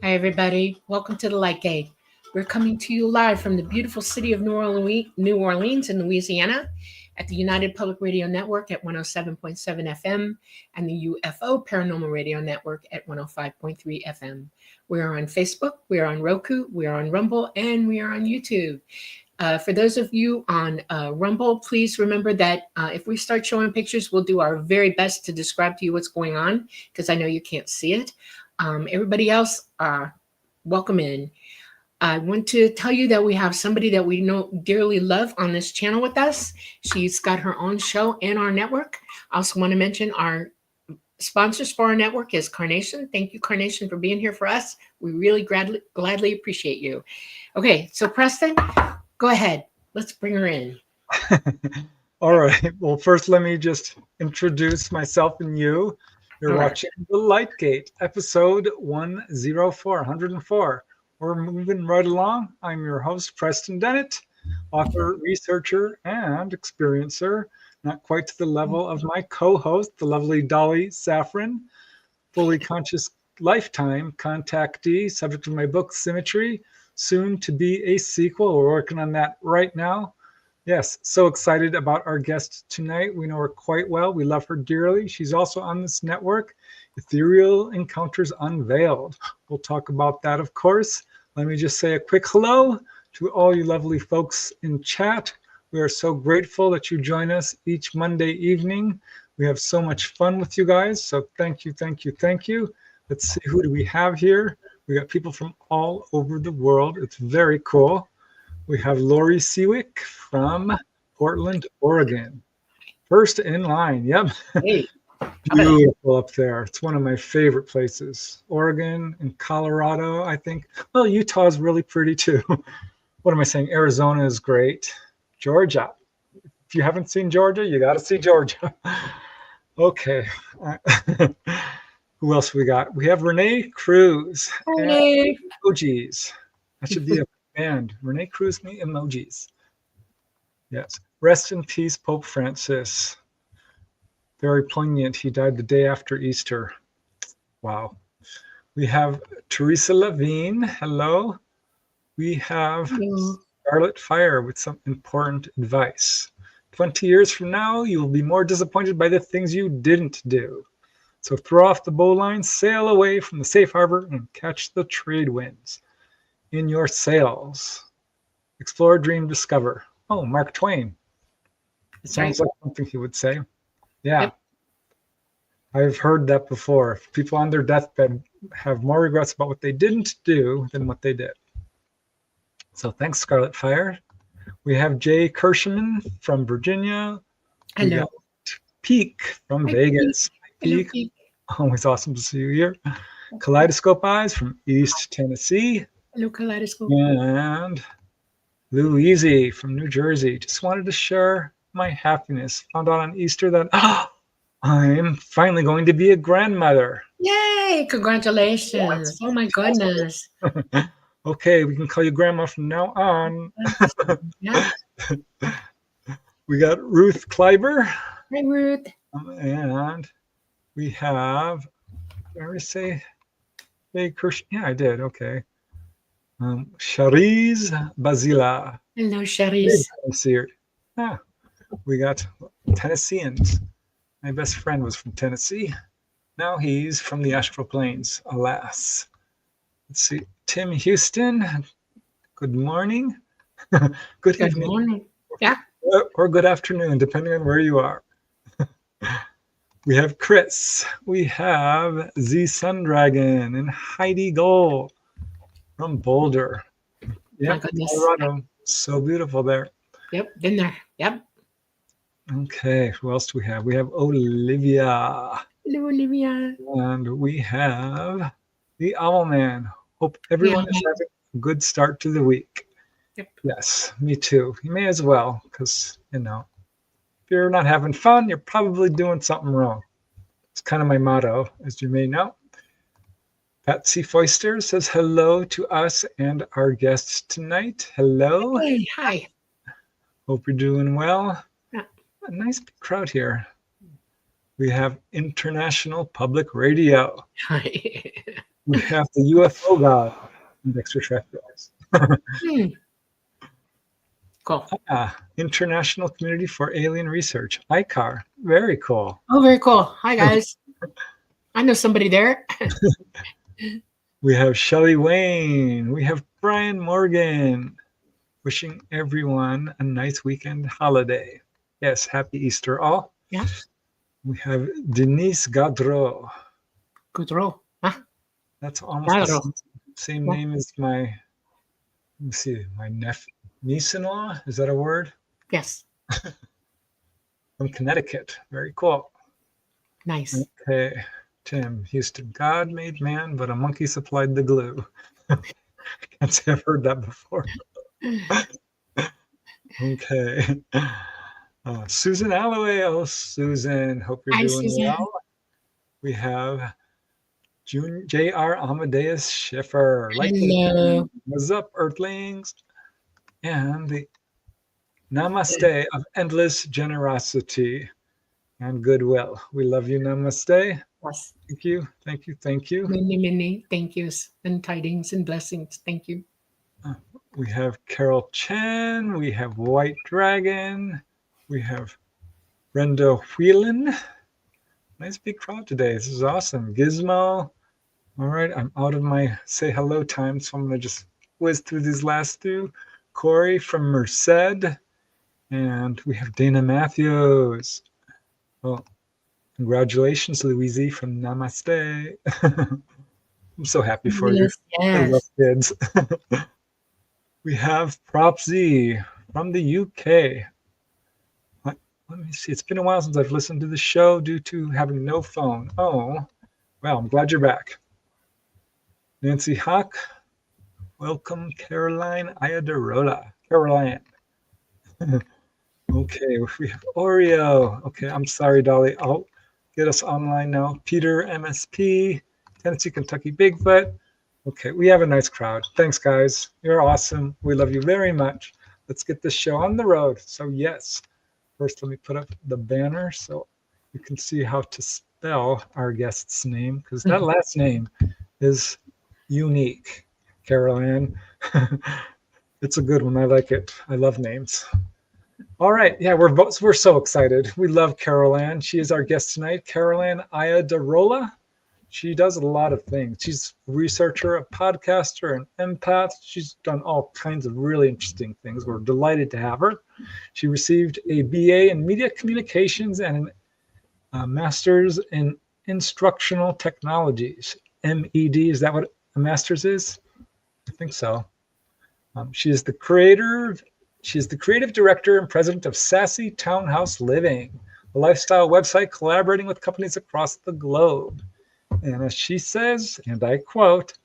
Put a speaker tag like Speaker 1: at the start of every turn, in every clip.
Speaker 1: Hi, everybody. Welcome to the Light Gate. We're coming to you live from the beautiful city of New Orleans in Louisiana at the United Public Radio Network at 107.7 FM and the UFO Paranormal Radio Network at 105.3 FM. We are on Facebook, we are on Roku, we are on Rumble, and we are on YouTube. For those of you on Rumble, please remember that if we start showing pictures, we'll do our very best to describe to you what's going on because I know you can't see it. Everybody else, welcome in. I want to tell you that we have somebody that we know dearly love on this channel with us. She's got her own show and our network. I also want to mention our sponsors for our network is Carnation. Thank you, Carnation, for being here for us. We really gladly appreciate you. Okay, so Preston, go ahead. Let's bring her in.
Speaker 2: All right. Well, first, let me just introduce myself and you. You're watching The Light Gate, episode 104. We're moving right along. I'm your host, Preston Dennett, author, researcher, and experiencer. Not quite to the level of my co-host, the lovely Dolly Safran, fully conscious lifetime contactee, subject of my book, Symmetry, soon to be a sequel. We're working on that right now. Yes, so excited about our guest tonight. We know her quite well. We love her dearly. She's also on this network, Ethereal Encounters Unveiled. We'll talk about that, of course. Let me just say a quick hello to all you lovely folks in chat. We are so grateful that you join us each Monday evening. We have so much fun with you guys. So thank you, thank you, thank you. Let's see, who do we have here? We got people from all over the world. It's very cool. We have Lori Seawick from Portland, Oregon. First in line. Yep.
Speaker 1: Hey.
Speaker 2: Beautiful up there. It's one of my favorite places. Oregon and Colorado, I think. Well, Utah is really pretty too. What am I saying? Arizona is great. Georgia. If you haven't seen Georgia, you got to see Georgia. Okay. Who else we got? We have Renee Cruz.
Speaker 1: Hey.
Speaker 2: Emojis. That should be a band. Renee Cruz and the Emojis. Yes. Rest in peace, Pope Francis. Very poignant. He died the day after Easter. Wow. We have Teresa Levine. Hello. We have Scarlet Fire with some important advice. 20 years from now, you will be more disappointed by the things you didn't do. So throw off the bowline, sail away from the safe harbor, and catch the trade winds in your sails. Explore, dream, discover. Oh, Mark Twain. It sounds like something he would say. Yeah. Yep. I've heard that before. People on their deathbed have more regrets about what they didn't do than what they did. So thanks, Scarlet Fire. We have Jay Kirschman from Virginia.
Speaker 1: Hello.
Speaker 2: Peak from Vegas.
Speaker 1: Peak.
Speaker 2: Peak. Always awesome to see you here. Kaleidoscope Eyes from East Tennessee.
Speaker 1: Hello, Kaleidoscope.
Speaker 2: And Louise from New Jersey. Just wanted to share my happiness. Found out on Easter that I'm finally going to be a grandmother.
Speaker 1: Yay! Congratulations. Oh my goodness.
Speaker 2: Okay, we can call you grandma from now on.
Speaker 1: Yeah.
Speaker 2: We got Ruth Kleiber.
Speaker 1: Hi, Ruth.
Speaker 2: And we have, did I already say Jay Kirsch? Yeah, I did. Okay. Shariz Bazila.
Speaker 1: Hello, Shariz.
Speaker 2: Yeah. We got Tennesseans. My best friend was from Tennessee. Now he's from the astral planes, alas. Let's see. Tim Houston. Good morning. Good evening.
Speaker 1: Good morning. Yeah.
Speaker 2: Or good afternoon, depending on where you are. We have Chris. We have Z Sun Dragon and Heidi Gold from Boulder. Yep, Colorado. So beautiful there.
Speaker 1: Yep, been there. Yep.
Speaker 2: Okay, who else do we have? We have Olivia.
Speaker 1: Hello, Olivia.
Speaker 2: And we have the Owl Man. Hope everyone is having a good start to the week.
Speaker 1: Yep.
Speaker 2: Yes, me too. You may as well, because, if you're not having fun, you're probably doing something wrong. It's kind of my motto, as you may know. Patsy Foister says hello to us and our guests tonight. Hello.
Speaker 1: Hey, hi.
Speaker 2: Hope you're doing well. A nice big crowd here. We have International Public Radio.
Speaker 1: Hi.
Speaker 2: We have the UFO god and extraterrestrials.
Speaker 1: Hmm. Cool.
Speaker 2: International Community for Alien Research, ICAR. Very cool.
Speaker 1: Oh, very cool. Hi, guys. I know somebody there.
Speaker 2: We have Shelley Wayne. We have Brian Morgan. Wishing everyone a nice weekend holiday. Yes, happy Easter all.
Speaker 1: Yeah.
Speaker 2: We have Denise Gadreau.
Speaker 1: Good roll. Huh?
Speaker 2: That's almost the
Speaker 1: Gadreau.
Speaker 2: same
Speaker 1: Yeah.
Speaker 2: name as my niece-in-law. Is that a word?
Speaker 1: Yes.
Speaker 2: From Connecticut. Very cool.
Speaker 1: Nice.
Speaker 2: Okay. Tim Houston. God made man, but a monkey supplied the glue. Can't say I've heard that before. Okay. Susan Alloway. Oh, Susan. Hope you're
Speaker 1: Hi,
Speaker 2: doing
Speaker 1: Susan.
Speaker 2: well. We have J.R. Amadeus Schiffer.
Speaker 1: Hello.
Speaker 2: What's up, Earthlings? And the Namaste of endless generosity and goodwill. We love you, Namaste.
Speaker 1: Yes.
Speaker 2: Thank you, thank you, thank you.
Speaker 1: Many, many thank yous and tidings and blessings. Thank you.
Speaker 2: We have Carol Chen. We have White Dragon. We have Brenda Whelan. Nice big crowd today. This is awesome. Gizmo. All right, I'm out of my say hello time, so I'm going to just whiz through these last two. Corey from Merced. And we have Dana Matthews. Well, congratulations, Louise from Namaste. I'm so happy for you. I love
Speaker 1: Yes.
Speaker 2: kids. We have Prop Z from the UK. Let me see. It's been a while since I've listened to the show due to having no phone. Oh, well, I'm glad you're back. Nancy Hawk. Welcome, Carolann Iadarola. Carolann. Okay, we have Oreo. Okay, I'm sorry, Dolly. I'll get us online now. Peter, MSP, Tennessee, Kentucky, Bigfoot. Okay, we have a nice crowd. Thanks, guys. You're awesome. We love you very much. Let's get this show on the road. So, yes, first let me put up the banner so you can see how to spell our guest's name, because that last name is unique, Carolann. It's a good one. I like it. I love names. All right. Yeah, we're so excited. We love Carolann. She is our guest tonight, Carolann Iadarola. She does a lot of things. She's a researcher, a podcaster, an empath. She's done all kinds of really interesting things. We're delighted to have her. She received a BA in Media Communications and a Master's in Instructional Technologies. MED, is that what a master's is? I think so. She is the creative director and president of Sassy Townhouse Living, a lifestyle website collaborating with companies across the globe. And as she says, and I quote,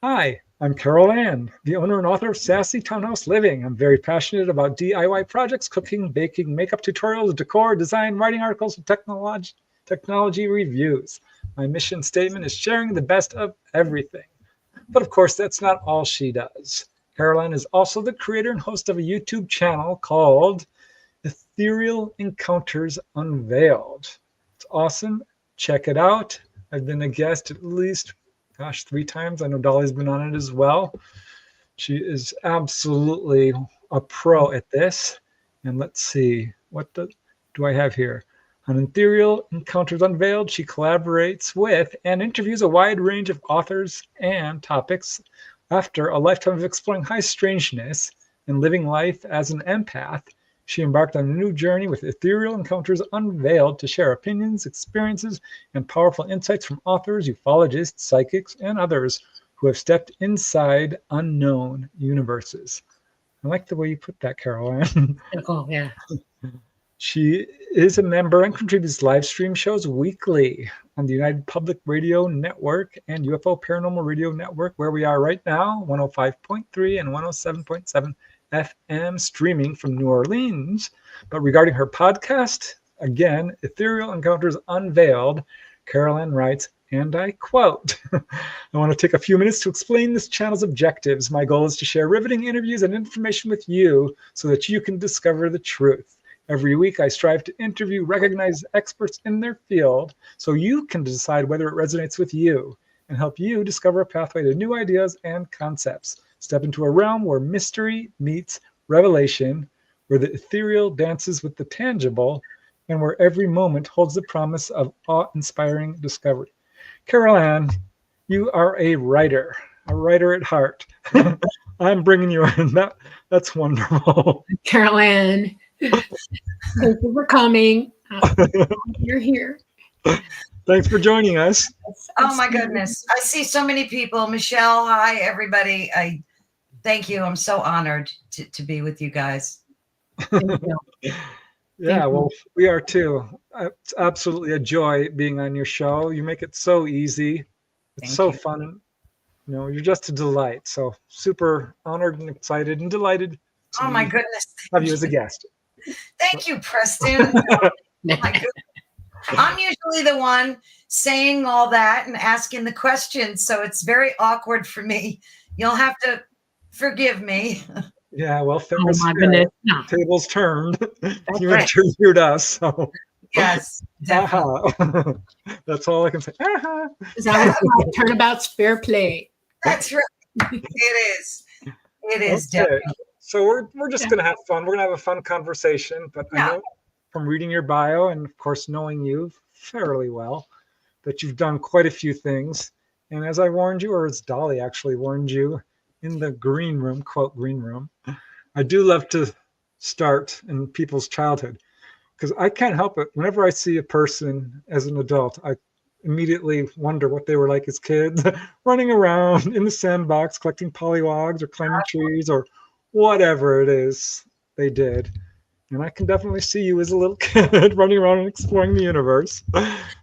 Speaker 2: "Hi, I'm Carolann, the owner and author of Sassy Townhouse Living. I'm very passionate about DIY projects, cooking, baking, makeup tutorials, decor, design, writing articles, and technology reviews. My mission statement is sharing the best of everything." But of course, that's not all she does. Carolann is also the creator and host of a YouTube channel called Ethereal Encounters Unveiled. It's awesome. Check it out. I've been a guest at least, 3 times. I know Dolly's been on it as well. She is absolutely a pro at this. And let's see, what do I have here? On Ethereal Encounters Unveiled, she collaborates with and interviews a wide range of authors and topics. After a lifetime of exploring high strangeness and living life as an empath, she embarked on a new journey with Ethereal Encounters Unveiled to share opinions, experiences, and powerful insights from authors, ufologists, psychics, and others who have stepped inside unknown universes. I like the way you put that, Carolann.
Speaker 1: Oh, yeah.
Speaker 2: She is a member and contributes live stream shows weekly on the United Public Radio Network and UFO Paranormal Radio Network, where we are right now, 105.3 and 107.7 FM, streaming from New Orleans. But regarding her podcast, again, Ethereal Encounters Unveiled, Carolann writes, and I quote, "I want to take a few minutes to explain this channel's objectives. My goal is to share riveting interviews and information with you so that you can discover the truth. Every week, I strive to interview recognized experts in their field so you can decide whether it resonates with you. and help you discover a pathway to new ideas and concepts. Step into a realm where mystery meets revelation, where the ethereal dances with the tangible, and where every moment holds the promise of awe-inspiring discovery. Carolann, you are a writer at heart. I'm bringing you in. That's wonderful.
Speaker 1: Carolann, thank you for coming. You're here.
Speaker 2: Thanks for joining us.
Speaker 3: Oh my goodness. I see so many people. Michelle, hi, everybody. I thank you. I'm so honored to be with you guys.
Speaker 1: Thank you.
Speaker 2: Yeah, well, we are too. It's absolutely a joy being on your show. You make it so easy. It's
Speaker 3: Thank
Speaker 2: so
Speaker 3: you.
Speaker 2: fun. You know, you're just a delight. So super honored and excited and delighted to
Speaker 3: Oh my goodness.
Speaker 2: have you as a guest.
Speaker 3: Thank you, Preston. Oh my goodness. I'm usually the one saying all that and asking the questions, so it's very awkward for me. You'll have to forgive me.
Speaker 2: Yeah, well,
Speaker 1: Oh my goodness. No,
Speaker 2: tables turned. You
Speaker 1: right.
Speaker 2: interviewed us, so
Speaker 3: Yes, definitely.
Speaker 2: aha. That's all I can say. Aha.
Speaker 1: Is that what's called turnabout's fair play?
Speaker 3: That's right. It is. It is
Speaker 2: Okay.
Speaker 3: definitely.
Speaker 2: So we're just gonna have fun. We're gonna have a fun conversation. But I
Speaker 3: Yeah.
Speaker 2: know from reading your bio and of course knowing you fairly well that you've done quite a few things. And as I warned you, or as Dolly actually warned you in the green room, quote green room, I do love to start in people's childhood because I can't help it. Whenever I see a person as an adult, I immediately wonder what they were like as kids, running around in the sandbox, collecting pollywogs or climbing trees or whatever it is they did. And I can definitely see you as a little kid running around and exploring the universe.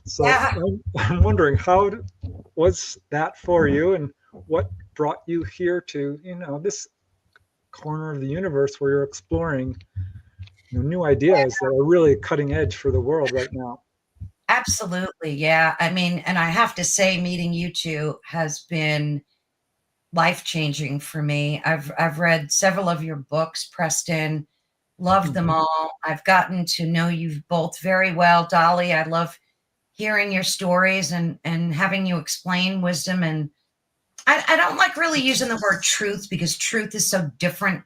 Speaker 2: So
Speaker 3: Yeah.
Speaker 2: I'm wondering, how was that for you, and what brought you here to, this corner of the universe where you're exploring new ideas that are really cutting edge for the world right now?
Speaker 3: Absolutely. Yeah. I mean, and I have to say, meeting you two has been life-changing for me. I've read several of your books, Preston, loved them all. I've gotten to know you both very well. Dolly, I love hearing your stories and having you explain wisdom. And I don't like really using the word truth because truth is so different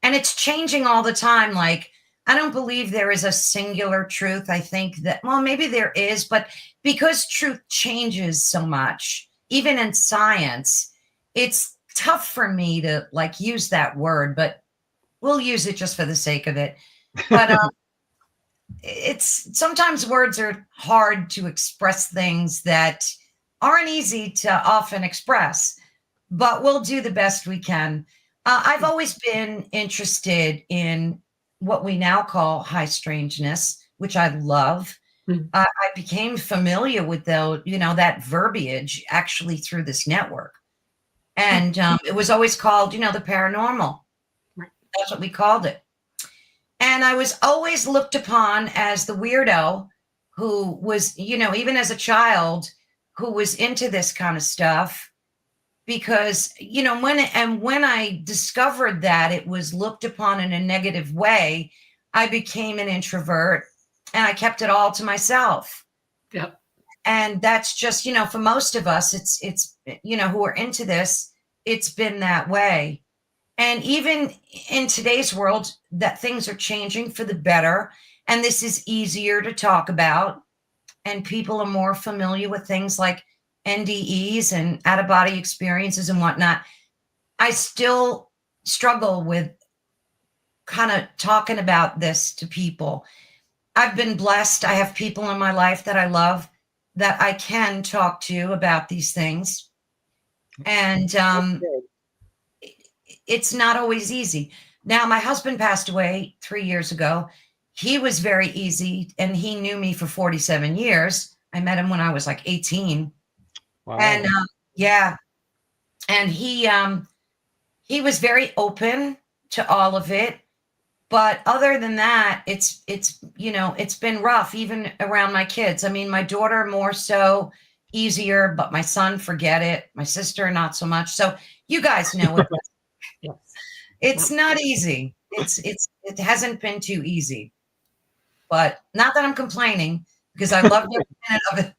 Speaker 3: and it's changing all the time. Like, I don't believe there is a singular truth. I think that, well, maybe there is, but because truth changes so much, even in science, it's tough for me to like use that word, but we'll use it just for the sake of it. But it's sometimes words are hard to express things that aren't easy to often express, but we'll do the best we can. I've always been interested in what we now call high strangeness, which I love.
Speaker 1: Mhm.
Speaker 3: I became familiar with that verbiage actually through this network. And it was always called, the paranormal.
Speaker 1: Right.
Speaker 3: That's what we called it. And I was always looked upon as the weirdo who was, even as a child, who was into this kind of stuff. Because, when I discovered that it was looked upon in a negative way, I became an introvert and I kept it all to myself.
Speaker 1: Yep.
Speaker 3: And that's just, for most of us, it's who are into this, it's been that way. And even in today's world, that things are changing for the better. And this is easier to talk about. And people are more familiar with things like NDEs and out of body experiences and whatnot. I still struggle with kind of talking about this to people. I've been blessed. I have people in my life that I love that I can talk to about these things. And it's not always easy. Now, my husband passed away 3 years ago. He was very easy, and he knew me for 47 years. I met him when I was like 18.
Speaker 2: Wow.
Speaker 3: And yeah, and he was very open to all of it. But other than that, it's been rough, even around my kids. I mean, my daughter more so, easier, but my son, forget it. My sister, not so much. So you guys know what
Speaker 1: Yes.
Speaker 3: it's not easy. It hasn't been too easy. But not that I'm complaining, because I love every minute of it.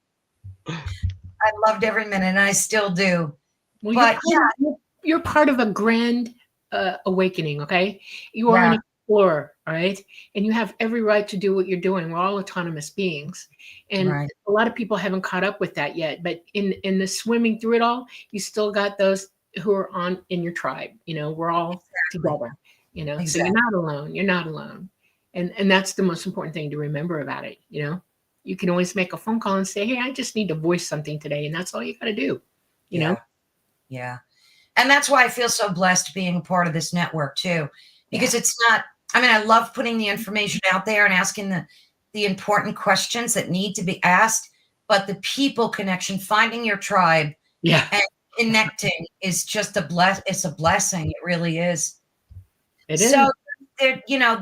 Speaker 3: I loved every minute, and I still do.
Speaker 1: Well,
Speaker 3: But
Speaker 1: you're part of a grand awakening, okay? You are
Speaker 3: yeah,
Speaker 1: an explorer, all right? And you have every right to do what you're doing. We're all autonomous beings. And
Speaker 3: right.
Speaker 1: a lot of people haven't caught up with that yet. But in the swimming through it all, you still got those who are on in your tribe. You know, we're all together, you know. So you're
Speaker 3: Exactly.
Speaker 1: not alone. You're not alone. And that's the most important thing to remember about it, you know. You can always make a phone call and say, "Hey, I just need to voice something today." And that's all you got to do, you know.
Speaker 3: Yeah. Yeah. And that's why I feel so blessed being a part of this network too, because it's not, I mean, I love putting the information out there and asking the important questions that need to be asked, but the people connection, finding your tribe
Speaker 1: Yeah,
Speaker 3: and connecting is just it's a blessing. It really is.
Speaker 1: it is.
Speaker 3: So there, you know,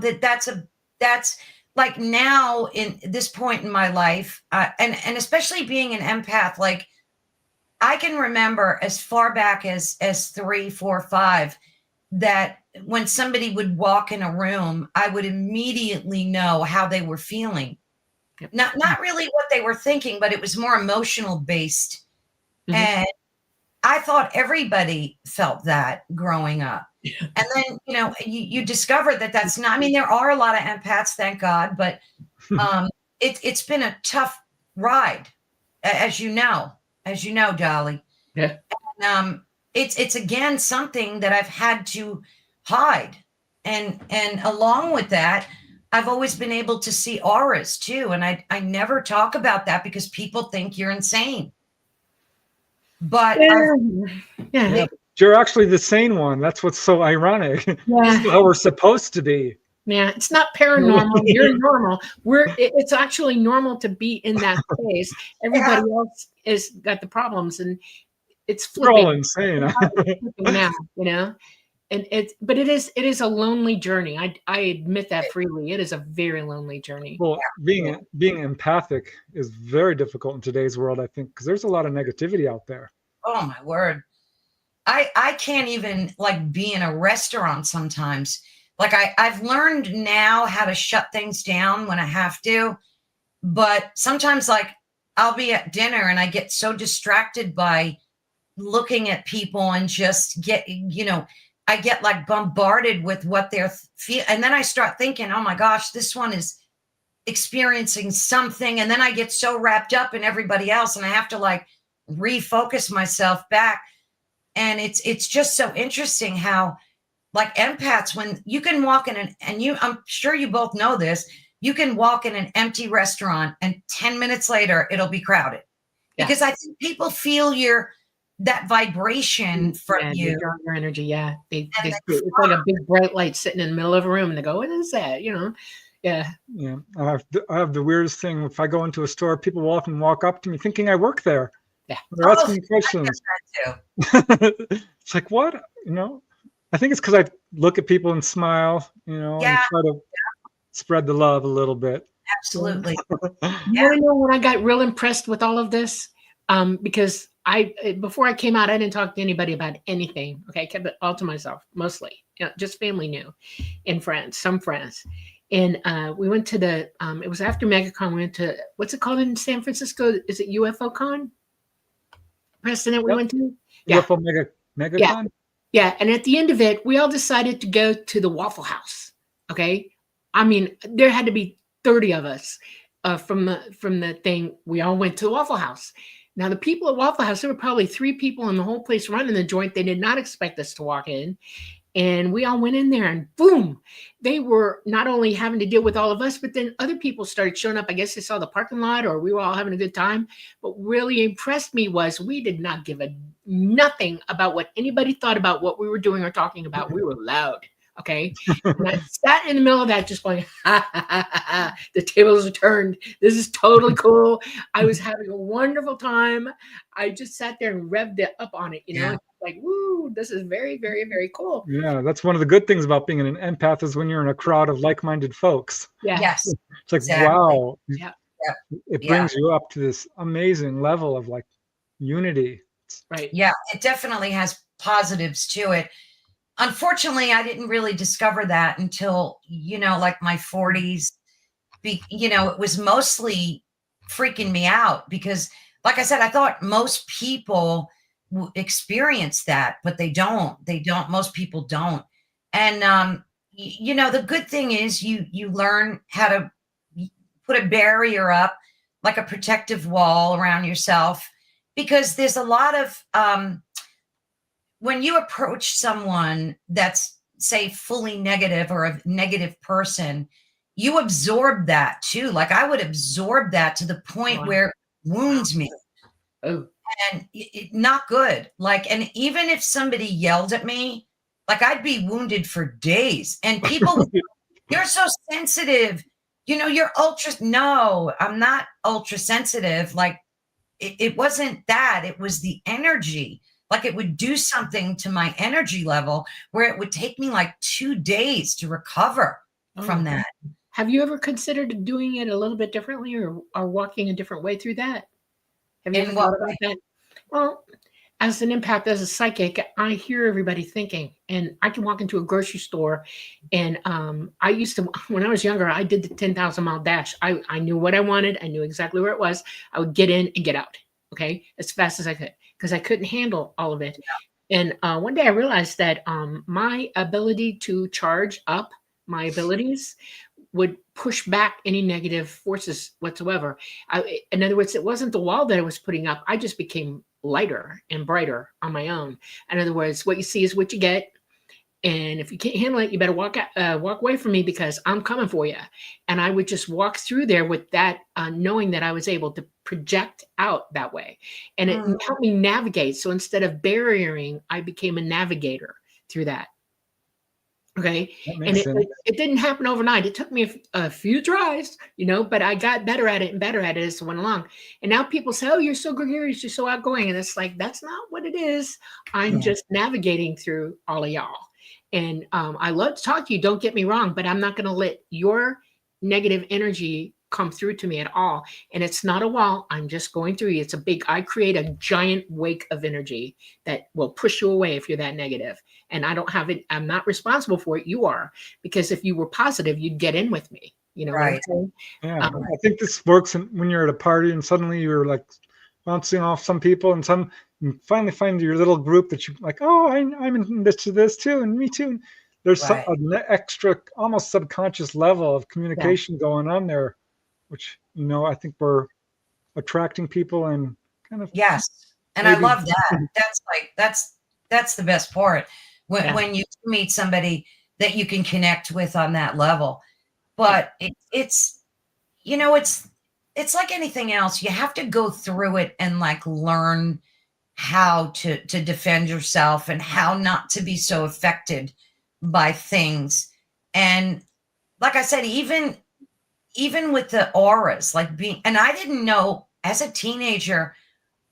Speaker 3: that's like now in this point in my life, and especially being an empath, like I can remember as far back as 3, 4, 5, that when somebody would walk in a room, I would immediately know how they were feeling.
Speaker 1: Yep.
Speaker 3: Not really what they were thinking, but it was more emotional based.
Speaker 1: Mhm.
Speaker 3: And I thought everybody felt that growing up.
Speaker 1: Yeah.
Speaker 3: And then, you know, you discover that that's not, I mean, there are a lot of empaths, thank God, but it's been a tough ride, as you know, Dolly.
Speaker 1: Yeah.
Speaker 3: And, it's again something that I've had to hide, and along with that, I've always been able to see auras too, and I never talk about that because people think you're insane. But
Speaker 1: Yeah.
Speaker 2: Yeah, but you're actually the sane one. That's what's so ironic. This
Speaker 1: Yeah.
Speaker 2: is how we're supposed to be.
Speaker 1: Yeah, it's not paranormal. You're normal. It's actually normal to be in that space. Everybody else is got the problems, and it's
Speaker 2: We're all
Speaker 1: flipping.
Speaker 2: insane.
Speaker 1: It's flipping now, you know. And it is a lonely journey. I admit that freely. It is a very lonely journey.
Speaker 2: Well, being empathic is very difficult in today's world, I think, because there's a lot of negativity out there.
Speaker 3: oh my word, I can't even like be in a restaurant sometimes. Like I've learned now how to shut things down when I have to, but sometimes like I'll be at dinner and I get so distracted by looking at people and just get, you know, I get like bombarded with what they're feel, and then I start thinking, oh my gosh, this one is experiencing something, and then I get so wrapped up in everybody else, and I have to like refocus myself back. And it's just so interesting how like empaths, when you can walk in and you, I'm sure you both know this, you can walk in an empty restaurant and 10 minutes later it'll be crowded,
Speaker 1: Yeah.
Speaker 3: because I think people feel that vibration from
Speaker 1: Yeah,
Speaker 3: you.
Speaker 1: they draw your energy. Yeah,
Speaker 3: And
Speaker 1: it's like a big bright light sitting in the middle of a room, and they go, "What is that?" You know? Yeah.
Speaker 2: Yeah, I have the weirdest thing. If I go into a store, people will often walk up to me thinking I work there.
Speaker 1: Yeah.
Speaker 2: They're asking me questions.
Speaker 3: Too.
Speaker 2: It's like, what? You know, I think it's because I look at people and smile, you know, and
Speaker 3: Yeah.
Speaker 2: try to spread the love a little bit.
Speaker 3: Absolutely.
Speaker 1: You want to know when I got real impressed with all of this? Because before I came out, I didn't talk to anybody about anything. Okay, I kept it all to myself, mostly. You know, just family knew, and friends, some friends. And we went to it was after MegaCon. We went to, what's it called in San Francisco? Is it UFO Con? Preston, we
Speaker 2: Yep.
Speaker 1: went to? Yeah.
Speaker 2: UFO MegaCon?
Speaker 1: Yeah. And at the end of it, we all decided to go to the Waffle House. Okay. I mean, there had to be 30 of us from the thing. We all went to the Waffle House. Now, the people at Waffle House, there were probably 3 people in the whole place running the joint. They did not expect us to walk in. And we all went in there, and boom, they were not only having to deal with all of us, but then other people started showing up. I guess they saw the parking lot, or we were all having a good time. But really impressed me was we did not give a nothing about what anybody thought about what we were doing or talking about. We were loud. Okay. And I sat in the middle of that just going, ha, ha, ha, ha, ha. The tables are turned. This is totally cool. I was having a wonderful time. I just sat there and revved it up on it, you know, like, woo, this is very, very, very cool.
Speaker 2: Yeah, that's one of the good things about being an empath is when you're in a crowd of like-minded folks.
Speaker 1: Yeah.
Speaker 3: Yes.
Speaker 2: It's like,
Speaker 3: Exactly.
Speaker 2: wow.
Speaker 1: Yeah.
Speaker 2: It brings you up to this amazing level of like unity.
Speaker 1: Right.
Speaker 3: Yeah, it definitely has positives to it. Unfortunately, I didn't really discover that until, you know, like my 40s. You know, it was mostly freaking me out because like I said, I thought most people experience that, but they don't. They don't. Most people don't. And the good thing is you learn how to put a barrier up, like a protective wall around yourself, because there's a lot of when you approach someone that's, say, fully negative or a negative person, you absorb that too. Like I would absorb that to the point
Speaker 1: Wow.
Speaker 3: where it wounds me.
Speaker 1: Oh,
Speaker 3: And not good. Like, and even if somebody yelled at me, like I'd be wounded for days. And people would, you're so sensitive. You're ultra. No, I'm not ultra sensitive. Like it wasn't that. It was the energy. Like it would do something to my energy level where it would take me like 2 days to recover from
Speaker 1: oh.
Speaker 3: that.
Speaker 1: Have you ever considered doing it a little bit differently, or walking a different way through that? Have you
Speaker 3: In
Speaker 1: ever
Speaker 3: what
Speaker 1: thought about that? Well, as an empath, as a psychic, I hear everybody thinking, and I can walk into a grocery store, and I used to, when I was younger, I did the 10,000-mile dash. I knew what I wanted. I knew exactly where it was. I would get in and get out, okay, as fast as I could, because I couldn't handle all of it. And one day I realized that my ability to charge up my abilities would push back any negative forces whatsoever. In other words, it wasn't the wall that I was putting up. I just became lighter and brighter on my own. In other words, what you see is what you get. And if you can't handle it, you better walk away from me, because I'm coming for you. And I would just walk through there with that, knowing that I was able to project out that way. And it helped me navigate. So instead of barriering, I became a navigator through that. Okay.
Speaker 2: That
Speaker 1: And
Speaker 2: makes sense.
Speaker 1: it didn't happen overnight. It took me a few tries, but I got better at it and better at it as it went along. And now people say, oh, you're so gregarious, you're so outgoing. And it's like, that's not what it is. I'm just navigating through all of y'all. And I love to talk to you, don't get me wrong, but I'm not going to let your negative energy come through to me at all. And it's not a wall. I'm just going through you. I create a giant wake of energy that will push you away if you're that negative. And I don't have it. I'm not responsible for it. You are, because if you were positive, you'd get in with me. You know what I'm
Speaker 3: Right.
Speaker 1: saying?
Speaker 2: Yeah, I think this works when you're at a party and suddenly you're like bouncing off some people, and you finally find your little group that you like. Oh, I'm in this too, and me too. There's
Speaker 3: Right.
Speaker 2: an extra, almost subconscious level of communication going on there, which I think we're attracting people and kind of
Speaker 3: Yes. And I
Speaker 2: maybe
Speaker 3: love that. That's the best part
Speaker 1: Yeah.
Speaker 3: when you meet somebody that you can connect with on that level. But it's like anything else. You have to go through it and like learn how to defend yourself and how not to be so affected by things. And like I said, even with the auras, and I didn't know as a teenager,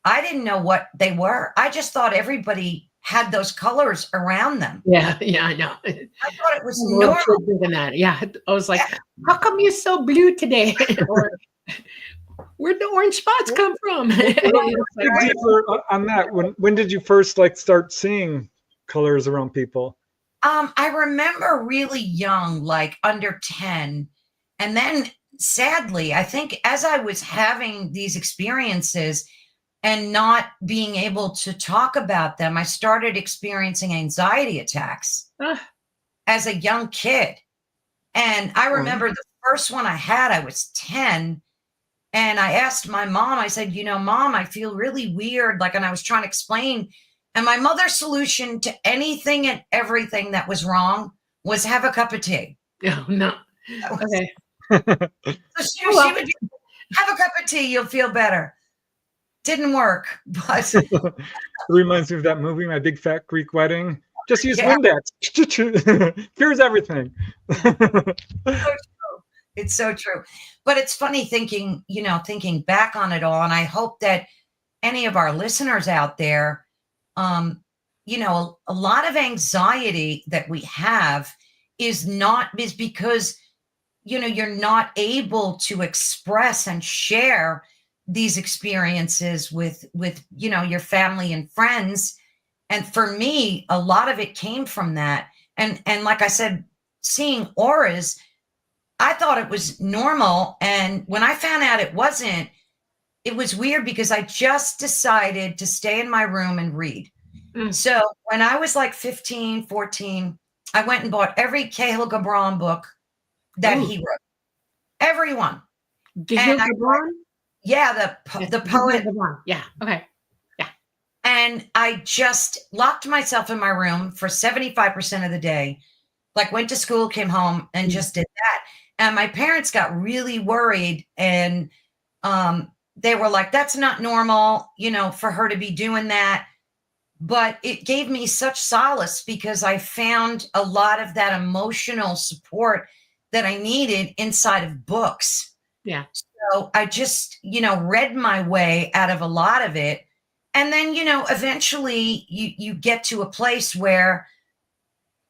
Speaker 3: I didn't know what they were. I just thought everybody had those colors around them.
Speaker 1: Yeah. I know.
Speaker 3: I thought it was
Speaker 1: I'm a little
Speaker 3: normal.
Speaker 1: kid thinking that. Yeah. I was like, how come you're so blue today? Or where'd the orange spots come from?
Speaker 2: dig deeper on that. When did you first start seeing colors around people?
Speaker 3: I remember really young, like under 10. And then sadly, I think as I was having these experiences and not being able to talk about them, I started experiencing anxiety attacks as a young kid. And I remember the first one I had, I was 10. And I asked my mom, I said, Mom, I feel really weird. And I was trying to explain. And my mother's solution to anything and everything that was wrong was have a cup of tea.
Speaker 1: Oh, no. Okay.
Speaker 3: So she would have a cup of tea, you'll feel better. Didn't work, but
Speaker 2: it reminds me of that movie, My Big Fat Greek Wedding. Just use Windex. Cures everything.
Speaker 3: It's so true. But it's funny thinking back on it all. And I hope that any of our listeners out there, a lot of anxiety that we have is because, you're not able to express and share these experiences with your family and friends. And for me, a lot of it came from that. And like I said, seeing auras, I thought it was normal. And when I found out it wasn't, it was weird because I just decided to stay in my room and read.
Speaker 1: Mm.
Speaker 3: So when I was like 15, 14, I went and bought every Cahill Gibran book that
Speaker 1: Ooh.
Speaker 3: he wrote. Everyone.
Speaker 1: Giggle
Speaker 3: And I,
Speaker 1: Gibran?
Speaker 3: yeah,
Speaker 1: Yes,
Speaker 3: the
Speaker 1: Giggle
Speaker 3: poet.
Speaker 1: Gibran. Yeah. Okay.
Speaker 3: And I just locked myself in my room for 75% of the day, like went to school, came home, and just did that. And my parents got really worried, and they were like, that's not normal, you know, for her to be doing that. But it gave me such solace because I found a lot of that emotional support that I needed inside of books.
Speaker 1: Yeah.
Speaker 3: So I just, you know, read my way out of a lot of it. And then, you know, eventually you get to a place where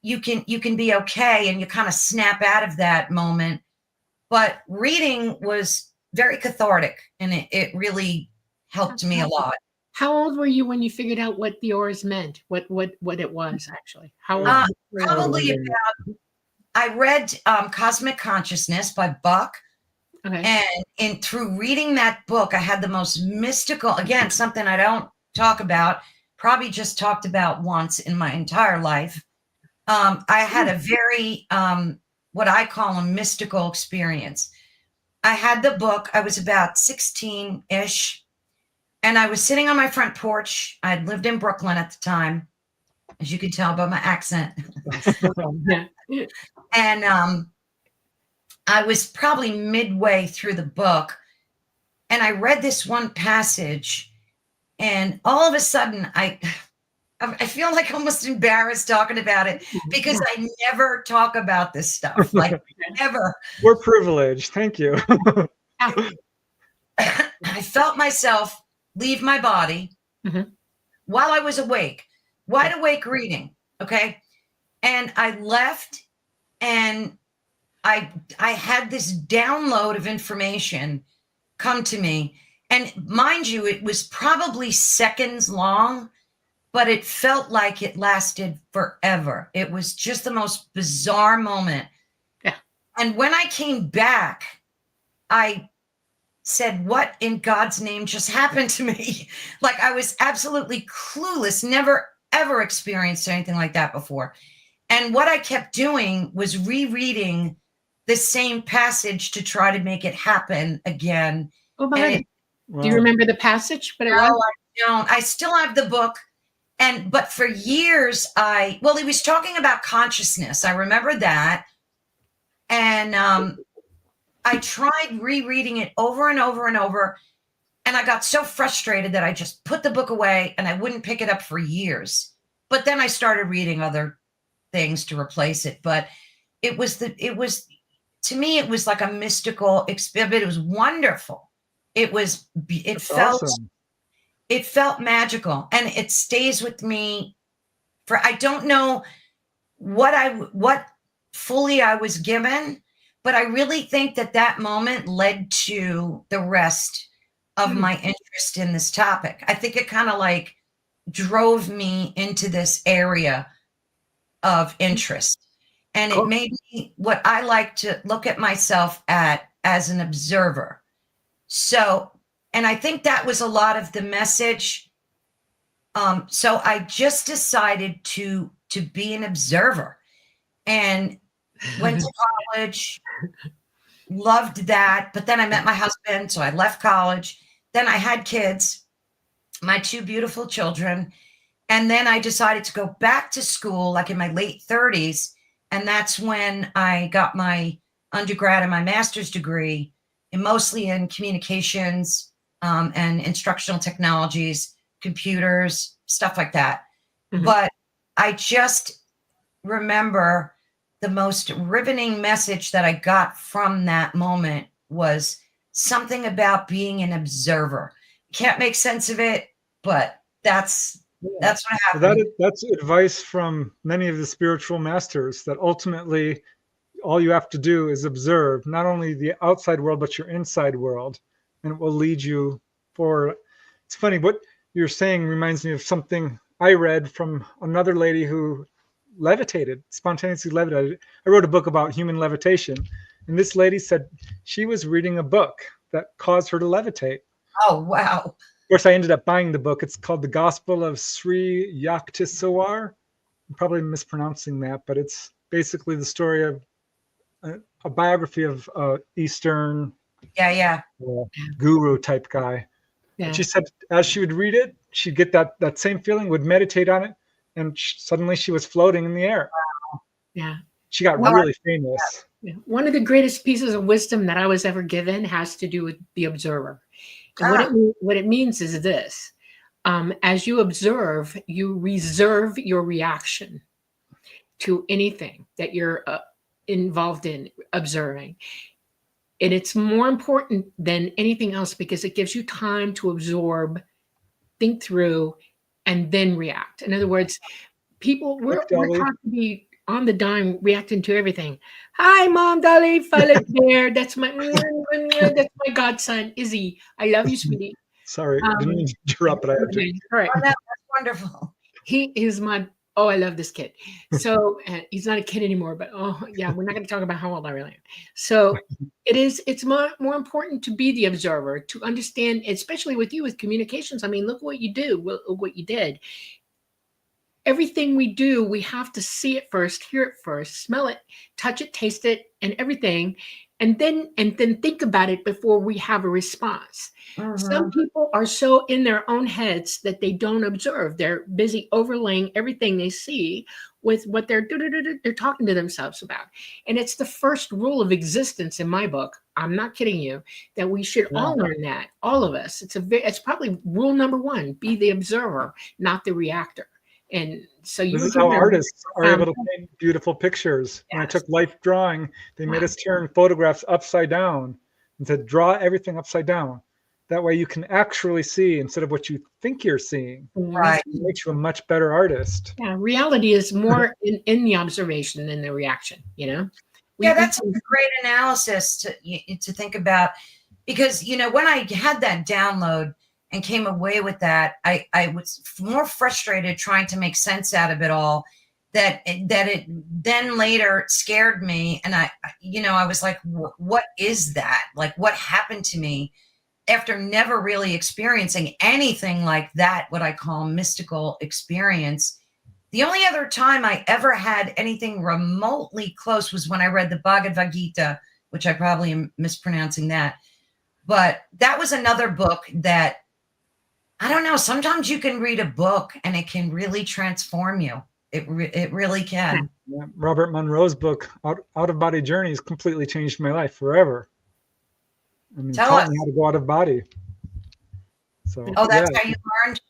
Speaker 3: you can be okay and you kind of snap out of that moment. But reading was very cathartic, and it really helped me a lot.
Speaker 1: How old were you when you figured out what the auras meant? What it was actually? How old? were you?
Speaker 3: Probably about, I read Cosmic Consciousness by Buck.
Speaker 1: Okay.
Speaker 3: And through reading that book, I had the most mystical, again, something I don't talk about, probably just talked about once in my entire life. I had a very, what I call a mystical experience. I had the book, I was about 16-ish, and I was sitting on my front porch. I'd lived in Brooklyn at the time, as you can tell by my accent.
Speaker 1: Yeah.
Speaker 3: And I was probably midway through the book, and I read this one passage, and all of a sudden I feel like almost embarrassed talking about it because I never talk about this stuff, like never.
Speaker 2: We're privileged. Thank you.
Speaker 3: I felt myself leave my body while I was awake, wide awake reading. Okay. And I left, and I had this download of information come to me. And mind you, it was probably seconds long, but it felt like it lasted forever. It was just the most bizarre moment.
Speaker 1: Yeah.
Speaker 3: And when I came back, I said, what in God's name just happened to me? Like, I was absolutely clueless, never, ever experienced anything like that before. And what I kept doing was rereading the same passage to try to make it happen again.
Speaker 1: Oh my God.
Speaker 2: Wow.
Speaker 1: Do you remember the passage? But
Speaker 3: No, I don't. I still have the book. But for years, he was talking about consciousness. I remember that. And I tried rereading it over and over and over. And I got so frustrated that I just put the book away and I wouldn't pick it up for years. But then I started reading other things to replace it. But to me, it was like a mystical experience. It was wonderful.
Speaker 2: That's awesome.
Speaker 3: It felt magical, and it stays with me I don't know what fully I was given, but I really think that moment led to the rest of my interest in this topic. I think it kind of like drove me into this area of interest. And it made me what I like to look at myself as an observer. So, and I think that was a lot of the message. So I just decided to be an observer, and went to college, loved that. But then I met my husband, so I left college. Then I had kids, my 2 beautiful children. And then I decided to go back to school, like in my late 30s. And that's when I got my undergrad and my master's degree, and mostly in communications and instructional technologies, computers, stuff like that. But I just remember the most riveting message that I got from that moment was something about being an observer. Can't make sense of it, but that's what happened.
Speaker 2: That's advice from many of the spiritual masters, that ultimately all you have to do is observe not only the outside world, but your inside world, and it will lead you forward. It's funny, what you're saying reminds me of something I read from another lady who spontaneously levitated. I wrote a book about human levitation, and this lady said she was reading a book that caused her to levitate.
Speaker 3: Oh, wow.
Speaker 2: Of course, I ended up buying the book. It's called The Gospel of Sri Yukteswar. I'm probably mispronouncing that, but it's basically the story of a biography of Eastern
Speaker 3: Yeah.
Speaker 2: guru type guy.
Speaker 1: Yeah.
Speaker 2: And she said as she would read it, she'd get that same feeling, would meditate on it, and suddenly she was floating in the air.
Speaker 1: Yeah.
Speaker 2: She got
Speaker 3: Well,
Speaker 2: really famous.
Speaker 1: Yeah. One of the greatest pieces of wisdom that I was ever given has to do with the observer. And what it means is this. As you observe, you reserve your reaction to anything that you're involved in observing. And it's more important than anything else because it gives you time to absorb, think through, and then react. In other words, we're taught to be on the dime reacting to everything. Hi, Mom, Dolly, Violet Bear. That's my godson, Izzy. I love you, sweetie.
Speaker 2: Sorry, didn't mean to interrupt, but I have to.
Speaker 1: All right.
Speaker 3: Oh, that's wonderful.
Speaker 1: He is I love this kid. So he's not a kid anymore, but yeah, we're not going to talk about how old I really am. So it's more important to be the observer, to understand, especially with you with communications. I mean, look what you do, what you did. Everything we do, we have to see it first, hear it first, smell it, touch it, taste it, and everything. And then think about it before we have a response. Some people are so in their own heads that they don't observe. They're busy overlaying everything they see with what they're talking to themselves about. And it's the first rule of existence in my book. I'm not kidding you, that we should all learn that, all of us. It's probably rule number one: be the observer, not the reactor. And so
Speaker 2: this is how artists are able to paint beautiful pictures. When I took life drawing, they made us turn photographs upside down and said, draw everything upside down. That way you can actually see instead of what you think you're seeing.
Speaker 3: Right.
Speaker 2: It makes you a much better artist.
Speaker 1: Yeah, reality is more in the observation than the reaction, you know?
Speaker 3: That's a great analysis to think about, because, you know, when I had that download and came away with that, I was more frustrated trying to make sense out of it all, that it then later scared me. And I was like, what is that? Like, what happened to me after never really experiencing anything like that, what I call mystical experience? The only other time I ever had anything remotely close was when I read the Bhagavad Gita, which I probably am mispronouncing that. But that was another book that, I don't know, sometimes you can read a book and it can really transform you. It really can.
Speaker 2: Yeah. Robert Monroe's book, Out of Body Journeys, completely changed my life forever. I mean, taught me how to go out of body. So,
Speaker 3: that's how you learned?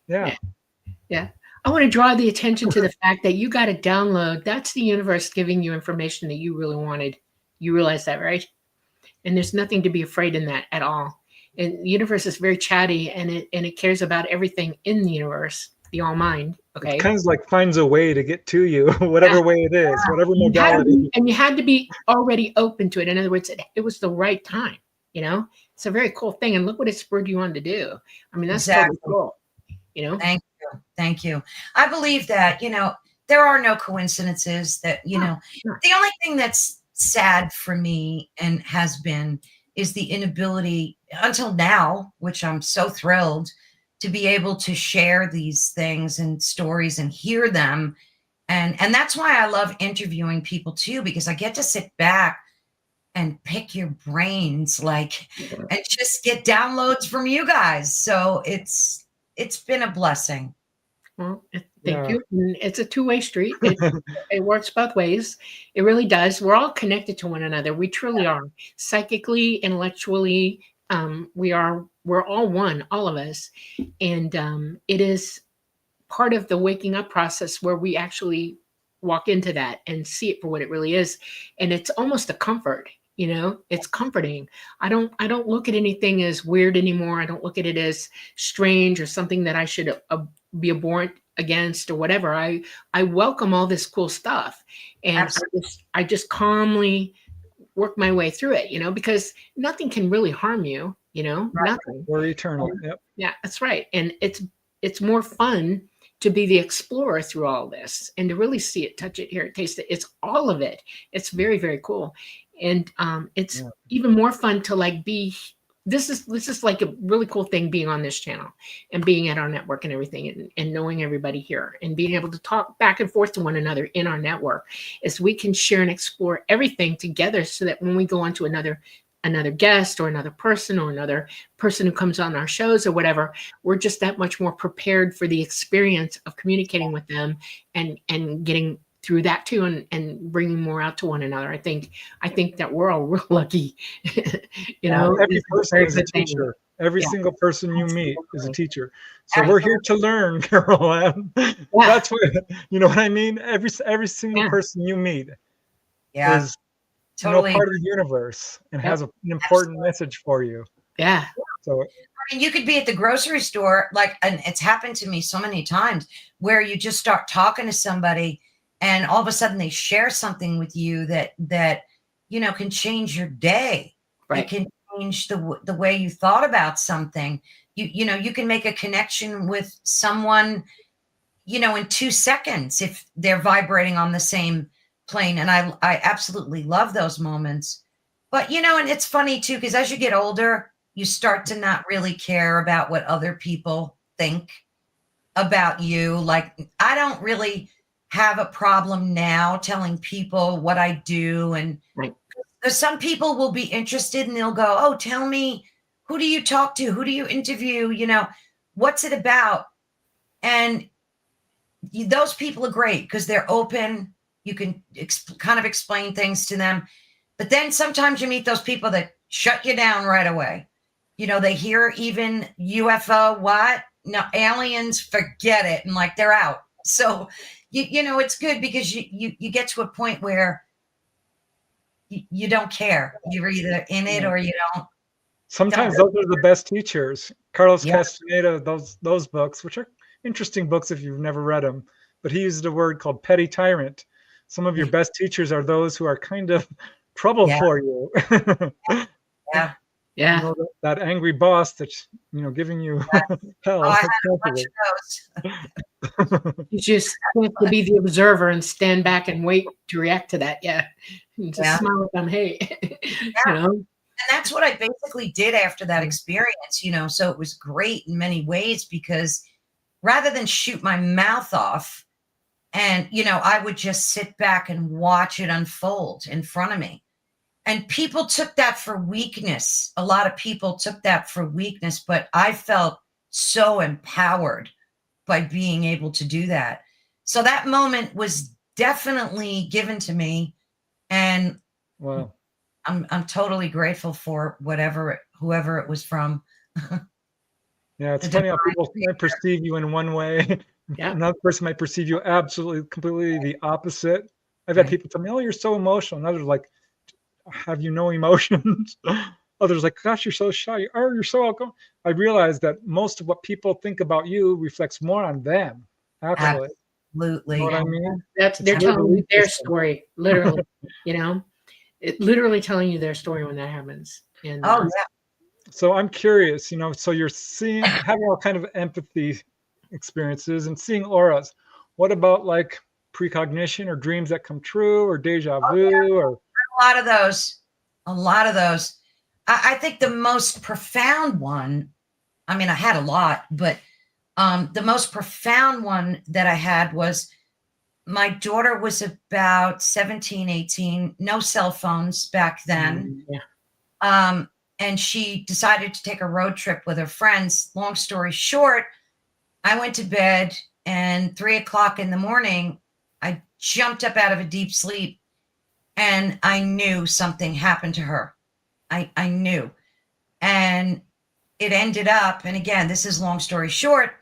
Speaker 1: Yeah. I want to draw the attention to the fact that you got a download. That's the universe giving you information that you really wanted. You realize that, right? And there's nothing to be afraid in that at all. And the universe is very chatty, and it cares about everything in the universe, the all mind. Okay.
Speaker 2: It kind of like finds a way to get to you, whatever way it is, whatever modality.
Speaker 1: And you had to be already open to it. In other words, it was the right time, you know? It's a very cool thing. And look what it spurred you on to do. I mean, that's totally cool, you know?
Speaker 3: Thank you. I believe that, you know, there are no coincidences, that, you know, the only thing that's sad for me and has been is the inability until now, which I'm so thrilled to be able to share these things and stories and hear them. And that's why I love interviewing people too, because I get to sit back and pick your brains, like, and just get downloads from you guys. So it's been a blessing.
Speaker 1: Well, thank you. And it's a two-way street. It works both ways. It really does. We're all connected to one another. We truly are. Psychically, intellectually, we're all one, all of us. And it is part of the waking up process where we actually walk into that and see it for what it really is. And it's almost a comfort. You know, it's comforting. I don't look at anything as weird anymore. I don't look at it as strange or something that I should be abhorrent against or whatever. I welcome all this cool stuff, and I just calmly work my way through it. You know, because nothing can really harm you. You know, nothing.
Speaker 2: We're eternal. Yep.
Speaker 1: Yeah, that's right. And it's more fun to be the explorer through all this and to really see it, touch it, hear it, taste it. It's all of it. It's very, very cool. And it's even more fun to like be this is like a really cool thing being on this channel and being at our network and everything, and knowing everybody here and being able to talk back and forth to one another in our network, is we can share and explore everything together, so that when we go on to another guest or another person who comes on our shows or whatever, we're just that much more prepared for the experience of communicating with them and getting through that too, and bringing more out to one another. I think that we're all real lucky.
Speaker 2: Every person is a
Speaker 1: good thing.
Speaker 2: teacher. Every
Speaker 1: Yeah.
Speaker 2: single person you meet is a
Speaker 1: Absolutely.
Speaker 2: teacher. So we're here to learn, Carolann. That's what, you know what I mean? Every single
Speaker 1: Yeah.
Speaker 2: person you meet
Speaker 3: Yeah,
Speaker 2: is
Speaker 3: totally.
Speaker 2: part of the universe and
Speaker 1: Yep.
Speaker 2: has an important message for you.
Speaker 1: Yeah.
Speaker 2: So
Speaker 3: I mean, you could be at the grocery store, like, and it's happened to me so many times, where you just start talking to somebody and all of a sudden they share something with you that can change your day.
Speaker 1: Right.
Speaker 3: It can change the way you thought about something. You can make a connection with someone, in 2 seconds if they're vibrating on the same plane. And I absolutely love those moments. But, and it's funny too, because as you get older, you start to not really care about what other people think about you. Like, I don't really have a problem now telling people what I do. And
Speaker 1: Right.
Speaker 3: because some people will be interested and they'll go, oh, tell me, who do you talk to? Who do you interview? What's it about? And those people are great because they're open. You can kind of explain things to them. But then sometimes you meet those people that shut you down right away. They hear even UFO, what? No, aliens, forget it. And like, they're out. So, it's good because you get to a point where you don't care. You're either in it or you don't.
Speaker 2: sometimes those are the best teachers. Carlos
Speaker 3: Yeah.
Speaker 2: Castaneda, those books, which are interesting books if you've never read them, but he used a word called petty tyrant. Some of your best teachers are those who are kind of trouble for you.
Speaker 3: Yeah.
Speaker 1: Yeah.
Speaker 2: That angry boss that's giving you hell.
Speaker 3: Oh, I had a bunch of those.
Speaker 1: You just have to be the observer and stand back and wait to react to that. Yeah. And just smile at them. Hey,
Speaker 3: And that's what I basically did after that experience, so it was great in many ways because rather than shoot my mouth off and, I would just sit back and watch it unfold in front of me. And people took that for weakness. A lot of people took that for weakness, but I felt so empowered by being able to do that. So that moment was definitely given to me. And
Speaker 2: Wow.
Speaker 3: I'm totally grateful for whoever it was from.
Speaker 2: Yeah, it's funny how people might perceive you in one way.
Speaker 1: Yeah.
Speaker 2: Another person might perceive you absolutely, completely the opposite. I've had people tell me, "Oh, you're so emotional." And others like, "Have you no emotions?" Others like, "Gosh, you're so shy." "Oh, you're so outgoing." I realized that most of what people think about you reflects more on them, actually.
Speaker 3: Absolutely.
Speaker 2: You know what I mean?
Speaker 1: They're
Speaker 2: It's your
Speaker 1: telling you
Speaker 2: belief
Speaker 1: their
Speaker 2: system.
Speaker 1: story, literally. It literally telling you their story when that happens. And
Speaker 3: Oh, yeah.
Speaker 2: So I'm curious, so you're having all kind of empathy experiences and seeing auras. What about like precognition or dreams that come true or deja vu or
Speaker 3: A lot of those. A lot of those. I think the most profound one, I mean, I had a lot, but the most profound one that I had was my daughter was about 17, 18, no cell phones back then.
Speaker 1: yeah.
Speaker 3: And she decided to take a road trip with her friends. Long story short, I went to bed and 3:00 in the morning, I jumped up out of a deep sleep and I knew something happened to her. I knew. And it ended up, and again, this is long story short,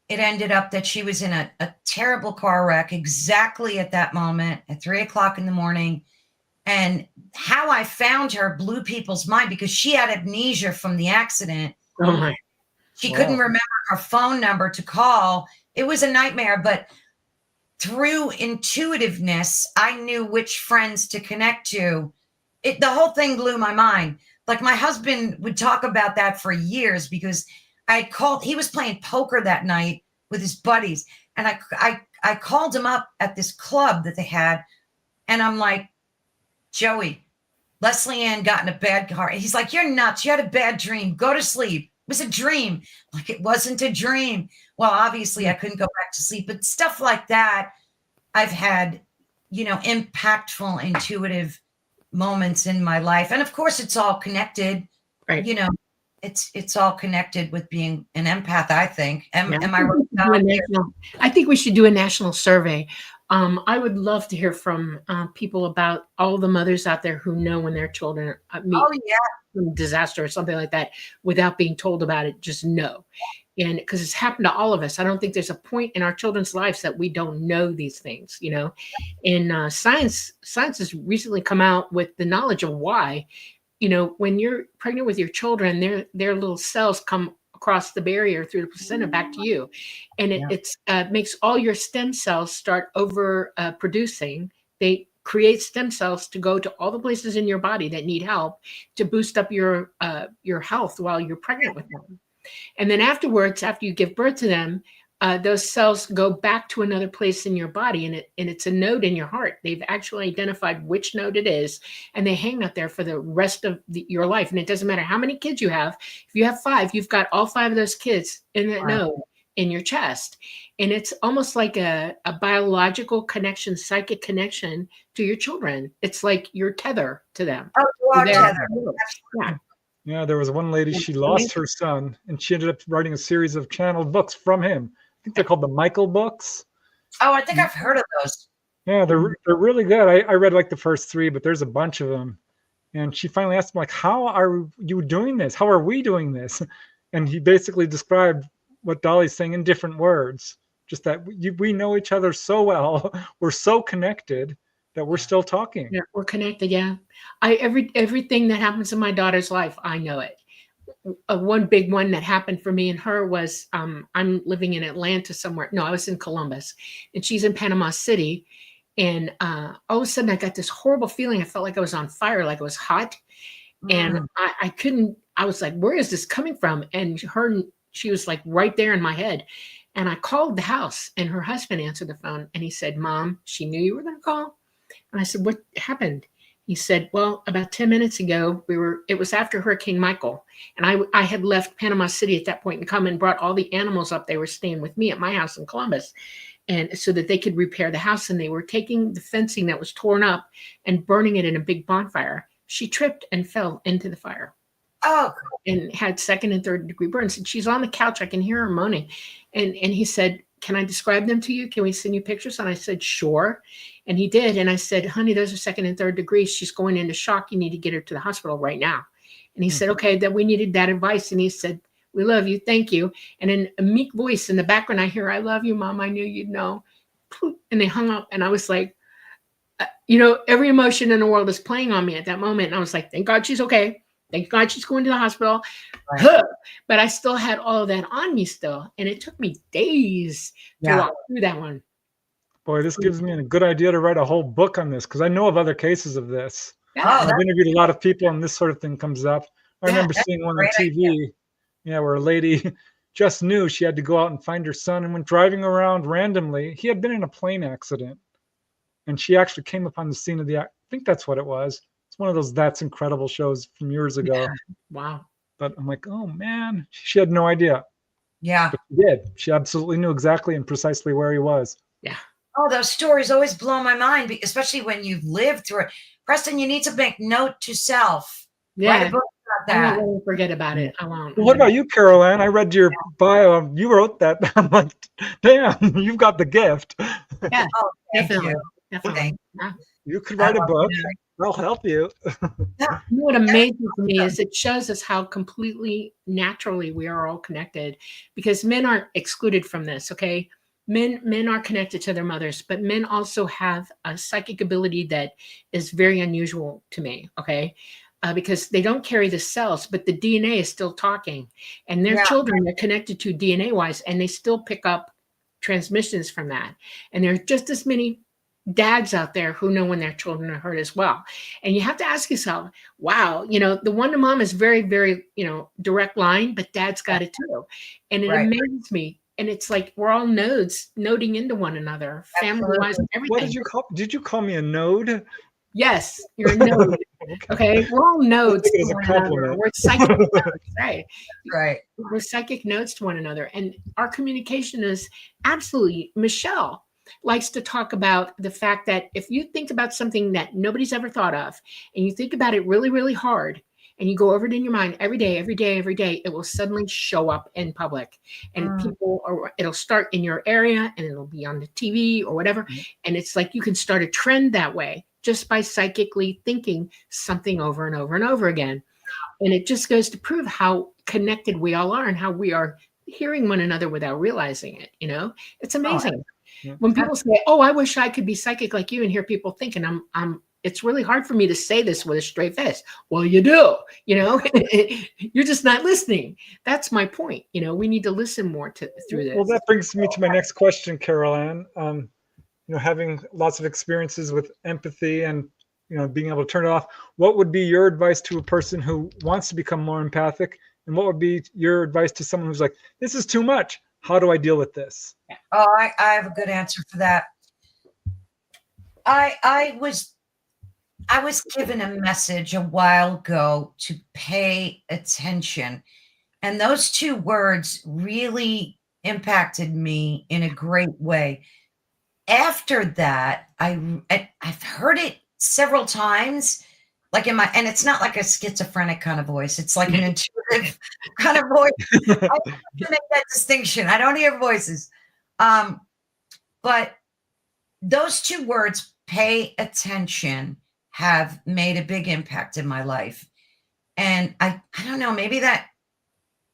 Speaker 3: it ended up that she was in a terrible car wreck exactly at that moment at 3:00 in the morning. And how I found her blew people's mind because she had amnesia from the accident.
Speaker 1: Oh my.
Speaker 3: She
Speaker 2: Wow.
Speaker 3: couldn't remember her phone number to call. It was a nightmare, but through intuitiveness, I knew which friends to connect to. The whole thing blew my mind. Like, my husband would talk about that for years because he was playing poker that night with his buddies. And I called him up at this club that they had. And I'm like, Joey, Leslie Ann got in a bad car. He's like, you're nuts. You had a bad dream. Go to sleep. It was a dream. Like, it wasn't a dream. Well, obviously I couldn't go back to sleep, but stuff like that, I've had, impactful, intuitive moments in my life. And of course it's all connected,
Speaker 1: Right.
Speaker 3: It's all connected with being an empath, I think. Am I
Speaker 1: right? I think we should do a national survey. I would love to hear from people about all the mothers out there who know when their children meet some disaster or something like that without being told about it. Just know. And because it's happened to all of us, I don't think there's a point in our children's lives that we don't know these things, And science has recently come out with the knowledge of why. When you're pregnant with your children, their little cells come across the barrier through the placenta back to you, and it makes all your stem cells start over producing. They create stem cells to go to all the places in your body that need help to boost up your health while you're pregnant with them. And then afterwards, after you give birth to them, those cells go back to another place in your body, and it's a node in your heart. They've actually identified which node it is, and they hang out there for the rest of your life. And it doesn't matter how many kids you have. If you have 5, you've got all 5 of those kids in that node in your chest. And it's almost like a biological connection, psychic connection to your children. It's like your tether to them.
Speaker 3: Oh, you are tether.
Speaker 1: Yeah.
Speaker 2: Yeah, there was one lady, she lost her son, and she ended up writing a series of channeled books from him. I think they're called the Michael books.
Speaker 3: Oh, I think I've heard of those.
Speaker 2: Yeah, they're really good. I read like the first 3, but there's a bunch of them. And she finally asked him, like, how are you doing this? How are we doing this? And he basically described what Dolly's saying in different words, just that we know each other so well. We're so connected that we're still talking.
Speaker 1: Yeah, we're connected. Yeah. Everything that happens in my daughter's life, I know it. One big one that happened for me and her was I'm living in Atlanta somewhere. No, I was in Columbus, and she's in Panama City. And all of a sudden I got this horrible feeling. I felt like I was on fire, like it was hot. And I was like, where is this coming from? And she was like right there in my head. And I called the house, and her husband answered the phone, and he said, Mom, she knew you were going to call. And I said, what happened? He said, well, about 10 minutes ago, it was after Hurricane Michael. And I had left Panama City at that point and come and brought all the animals up. They were staying with me at my house in Columbus, and so that they could repair the house. And they were taking the fencing that was torn up and burning it in a big bonfire. She tripped and fell into the fire.
Speaker 3: Oh,
Speaker 1: and had 2nd and 3rd degree burns. And she's on the couch. I can hear her moaning. And he said, can I describe them to you? Can we send you pictures? And I said, sure. And he did. And I said, honey, those are 2nd and 3rd degrees. She's going into shock. You need to get her to the hospital right now. And he said, okay, that we needed that advice. And he said, we love you. Thank you. And in a meek voice in the background, I hear, I love you, Mom. I knew you'd know. And they hung up. And I was like, every emotion in the world is playing on me at that moment. And I was like, thank God she's okay. Thank God she's going to the hospital. Right. But I still had all of that on me still. And it took me days to walk through that one.
Speaker 2: Boy, this gives me a good idea to write a whole book on this, because I know of other cases of this.
Speaker 1: Yeah.
Speaker 2: I've interviewed a lot of people, and this sort of thing comes up. I remember seeing one on TV, where a lady just knew she had to go out and find her son, and went driving around randomly. He had been in a plane accident, and she actually came upon the scene of the accident. I think that's what it was. It's one of those That's Incredible shows from years ago.
Speaker 1: Yeah. Wow.
Speaker 2: But I'm like, oh, man, she had no idea.
Speaker 3: Yeah.
Speaker 2: But she did. She absolutely knew exactly and precisely where he was.
Speaker 1: Yeah.
Speaker 3: Oh, those stories always blow my mind, especially when you've lived through it. Preston, you need to make note to self.
Speaker 1: Yeah.
Speaker 3: Write a book about that.
Speaker 1: I won't forget about it. I won't.
Speaker 2: Well, what about you, Carolann? I read your bio. You wrote that. I'm like, damn, you've got the gift.
Speaker 1: Yeah.
Speaker 3: Oh,
Speaker 1: definitely.
Speaker 2: You could write a book. I'll help you.
Speaker 1: What amazes me is it shows us how completely naturally we are all connected, because men aren't excluded from this. Okay. Men are connected to their mothers, but men also have a psychic ability that is very unusual to me. Okay. Because they don't carry the cells, but the DNA is still talking, and their children are connected to DNA wise, and they still pick up transmissions from that. And there are just as many dads out there who know when their children are hurt as well. And you have to ask yourself, wow, the one to mom is very, very, direct line, but dad's got it too. And it amazes me. And it's like, we're all noding into one another, family wise, everything.
Speaker 2: What did you call me a node?
Speaker 1: Yes, you're a node.
Speaker 2: Okay.
Speaker 1: Okay, we're all nodes
Speaker 2: Take it
Speaker 1: to
Speaker 2: as a
Speaker 1: one another.
Speaker 2: compliment.
Speaker 1: We're psychic nodes, right?
Speaker 3: Right.
Speaker 1: We're psychic nodes to one another, and our communication is absolutely. Michelle likes to talk about the fact that if you think about something that nobody's ever thought of, and you think about it really, really hard, and you go over it in your mind every day, every day, every day, it will suddenly show up in public, and people, or it'll start in your area, and it'll be on the TV or whatever, and it's like you can start a trend that way just by psychically thinking something over and over and over again. And it just goes to prove how connected we all are and how we are hearing one another without realizing it. It's amazing.
Speaker 2: Yeah.
Speaker 1: When people say, "Oh, I wish I could be psychic like you," and hear people thinking, it's really hard for me to say this with a straight face. Well, you do, you're just not listening. That's my point. We need to listen more through this.
Speaker 2: Well, that brings me to my next question, Carolann. Having lots of experiences with empathy and being able to turn it off, what would be your advice to a person who wants to become more empathic, and what would be your advice to someone who's like, this is too much, how do I deal with this?
Speaker 3: Oh, I have a good answer for that. I was given a message a while ago to pay attention, and those two words really impacted me in a great way. After that, I've heard it several times, like and it's not like a schizophrenic kind of voice. It's like an intuitive kind of voice. I have to make that distinction. I don't hear voices. But those two words, pay attention, have made a big impact in my life. And I don't know, maybe that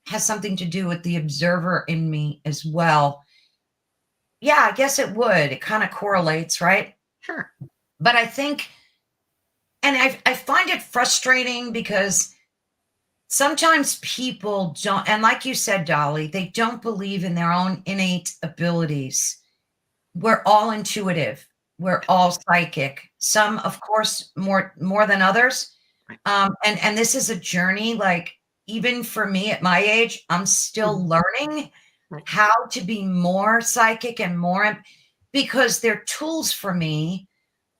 Speaker 3: has something to do with the observer in me as well. Yeah, I guess it would. It kind of correlates, right?
Speaker 1: Sure.
Speaker 3: But I think, and I find it frustrating because sometimes people don't, and like you said, Dolly, they don't believe in their own innate abilities. We're all intuitive. We're all psychic. Some, of course, more than others. And this is a journey. Like, even for me at my age, I'm still learning how to be more psychic and more, because they're tools for me.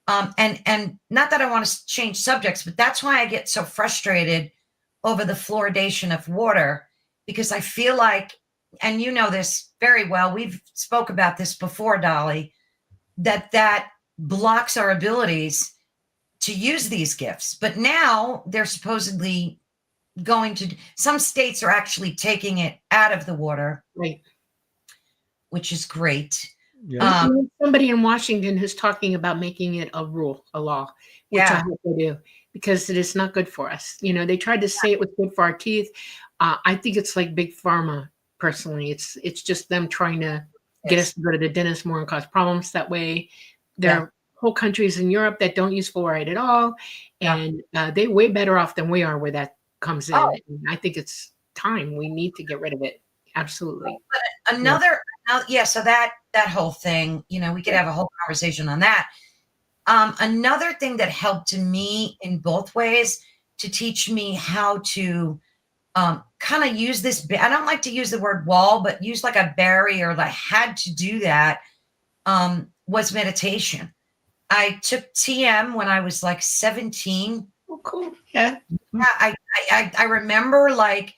Speaker 3: And not that I want to change subjects, but that's why I get so frustrated over the fluoridation of water, because I feel like, and you know this very well, we've spoke about this before, Dolly, that blocks our abilities to use these gifts. But now they're supposedly going to, some states are actually taking it out of the water,
Speaker 1: right,
Speaker 3: which is great.
Speaker 2: Yeah.
Speaker 1: Somebody in Washington who's talking about making it a rule, a law, which I hope they do, because it is not good for us. They tried to say it was good for our teeth. I think it's like big pharma. Personally, it's just them trying to get us to go to the dentist more and cause problems that way. There are whole countries in Europe that don't use fluoride at all, and they're way better off than we are where that comes in. And I think it's time. We need to get rid of it. Absolutely.
Speaker 3: But so that whole thing, we could have a whole conversation on that. Another thing that helped me in both ways to teach me how to kind of use this, I don't like to use the word wall, but use like a barrier, that I had to do that, was meditation. I took TM when I was like 17.
Speaker 1: Oh, cool. Yeah.
Speaker 3: I remember like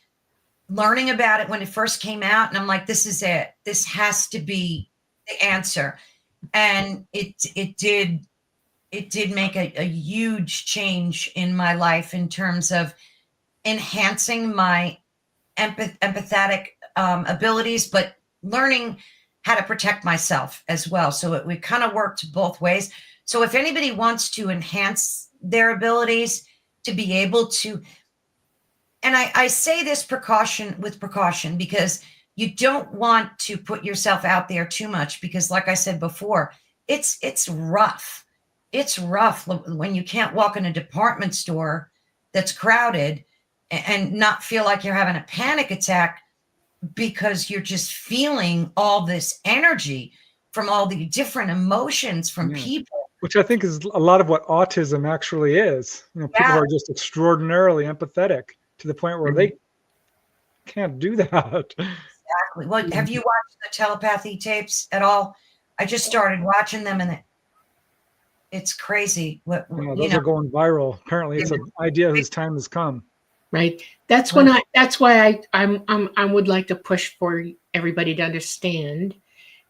Speaker 3: learning about it when it first came out, and I'm like, this is it. This has to be the answer. And it did make a huge change in my life in terms of enhancing my empathetic abilities, but learning how to protect myself as well. So we kind of worked both ways. So if anybody wants to enhance their abilities to be able to, and I say this with precaution, because you don't want to put yourself out there too much, because like I said before, it's rough. It's rough when you can't walk in a department store that's crowded and not feel like you're having a panic attack, because you're just feeling all this energy from all the different emotions from people.
Speaker 2: Which I think is a lot of what autism actually is. People are just extraordinarily empathetic to the point where they can't do that.
Speaker 3: Exactly. Well, have you watched the telepathy tapes at all? I just started watching them, and It's crazy. What
Speaker 2: Yeah,
Speaker 3: you
Speaker 2: those
Speaker 3: know?
Speaker 2: are going viral. Apparently, it's an idea whose time has come.
Speaker 1: Right. That's
Speaker 3: Well,
Speaker 1: when that's why I would like to push for everybody to understand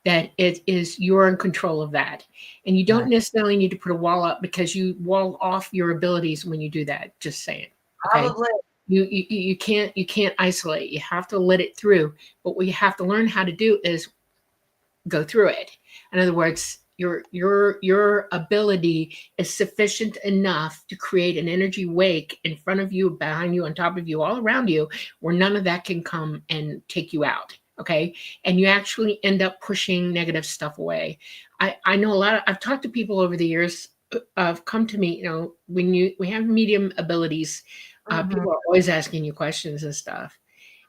Speaker 1: that it is you're in control of that. And you don't
Speaker 3: right.
Speaker 1: necessarily need to put a wall up because you wall off your abilities when you do that. Just saying. Okay.
Speaker 3: Probably.
Speaker 1: You can't isolate. You have to let it through. But what you have to learn how to do is go through it. In other words, your ability is sufficient enough to create an energy wake in front of you, behind you, on top of you, all around you, where none of that can come and take you out. Okay. And you actually end up pushing negative stuff away. I know I've talked to people over the years come to me, when we have medium abilities,
Speaker 3: Mhm.
Speaker 1: people are always asking you questions and stuff.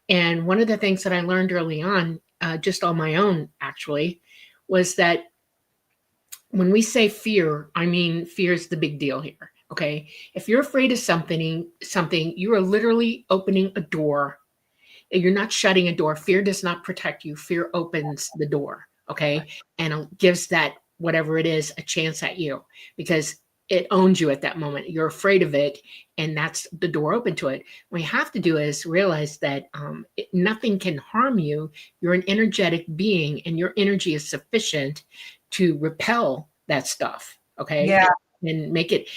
Speaker 1: And one of the things that I learned early on, just on my own actually, was that when we say fear, I mean fear is the big deal here. Okay. If you're afraid of something, you are literally opening a door. You're not shutting a door. Fear does not protect you. Fear opens the door. Okay. And it gives that whatever it is a chance at you because it owns you at that moment. You're afraid of it, and that's the door open to it. What you have to do is realize that nothing can harm you. You're an energetic being, and your energy is sufficient to repel that stuff. Okay.
Speaker 3: Yeah.
Speaker 1: And make it,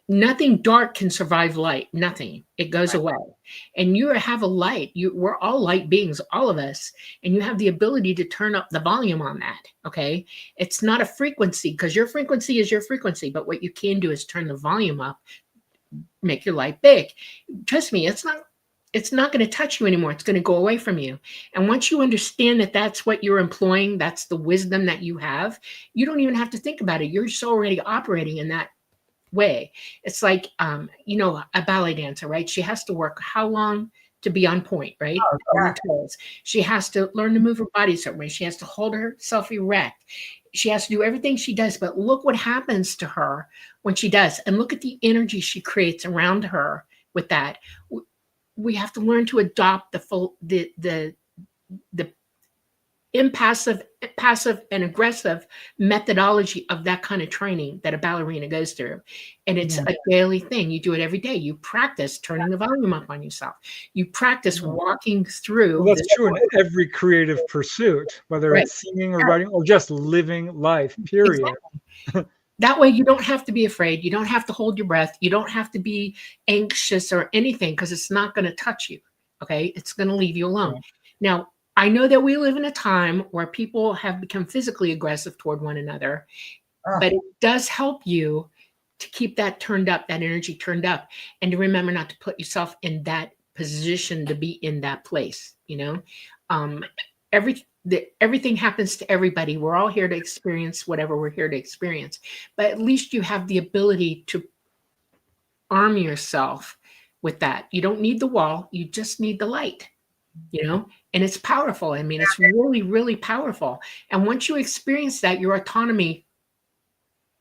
Speaker 1: nothing dark can survive light. Nothing. It goes
Speaker 3: Right.
Speaker 1: away. And you have a light. We're all light beings, all of us, and you have the ability to turn up the volume on that. Okay. It's not a frequency because your frequency is your frequency, but what you can do is turn the volume up, make your light big. Trust me, it's not going to touch you anymore. It's going to go away from you. And once you understand that that's what you're employing, that's the wisdom that you have, you don't even have to think about it. You're so already operating in that way. It's like, a ballet dancer, right? She has to work how long to be on point, right?
Speaker 3: Oh,
Speaker 1: On
Speaker 3: yeah.
Speaker 1: her toes. She has to learn to move her body a certain way. She has to hold herself erect. She has to do everything she does. But look what happens to her when she does. And look at the energy she creates around her with that. We have to learn to adopt the impassive, passive, and aggressive methodology of that kind of training that a ballerina goes through. And it's
Speaker 3: Yeah.
Speaker 1: a daily thing. You do it every day. You practice turning the volume up on yourself. You practice walking through
Speaker 2: Well, that's
Speaker 1: this.
Speaker 2: true in every creative pursuit, whether
Speaker 1: Right.
Speaker 2: it's singing or writing or just living life, period.
Speaker 1: Exactly. That way you don't have to be afraid. You don't have to hold your breath. You don't have to be anxious or anything because it's not going to touch you. Okay. It's going to leave you alone.
Speaker 2: Yeah.
Speaker 1: Now, I know that we live in a time where people have become physically aggressive toward one another,
Speaker 3: Oh,
Speaker 1: but it does help you to keep that turned up, that energy turned up, and to remember not to put yourself in that position to be in that place. Um, everything happens to everybody. We're all here to experience whatever we're here to experience, but at least you have the ability to arm yourself with that. You don't need the wall, you just need the light. And it's powerful. I mean, it's really, really powerful. And once you experience that, your autonomy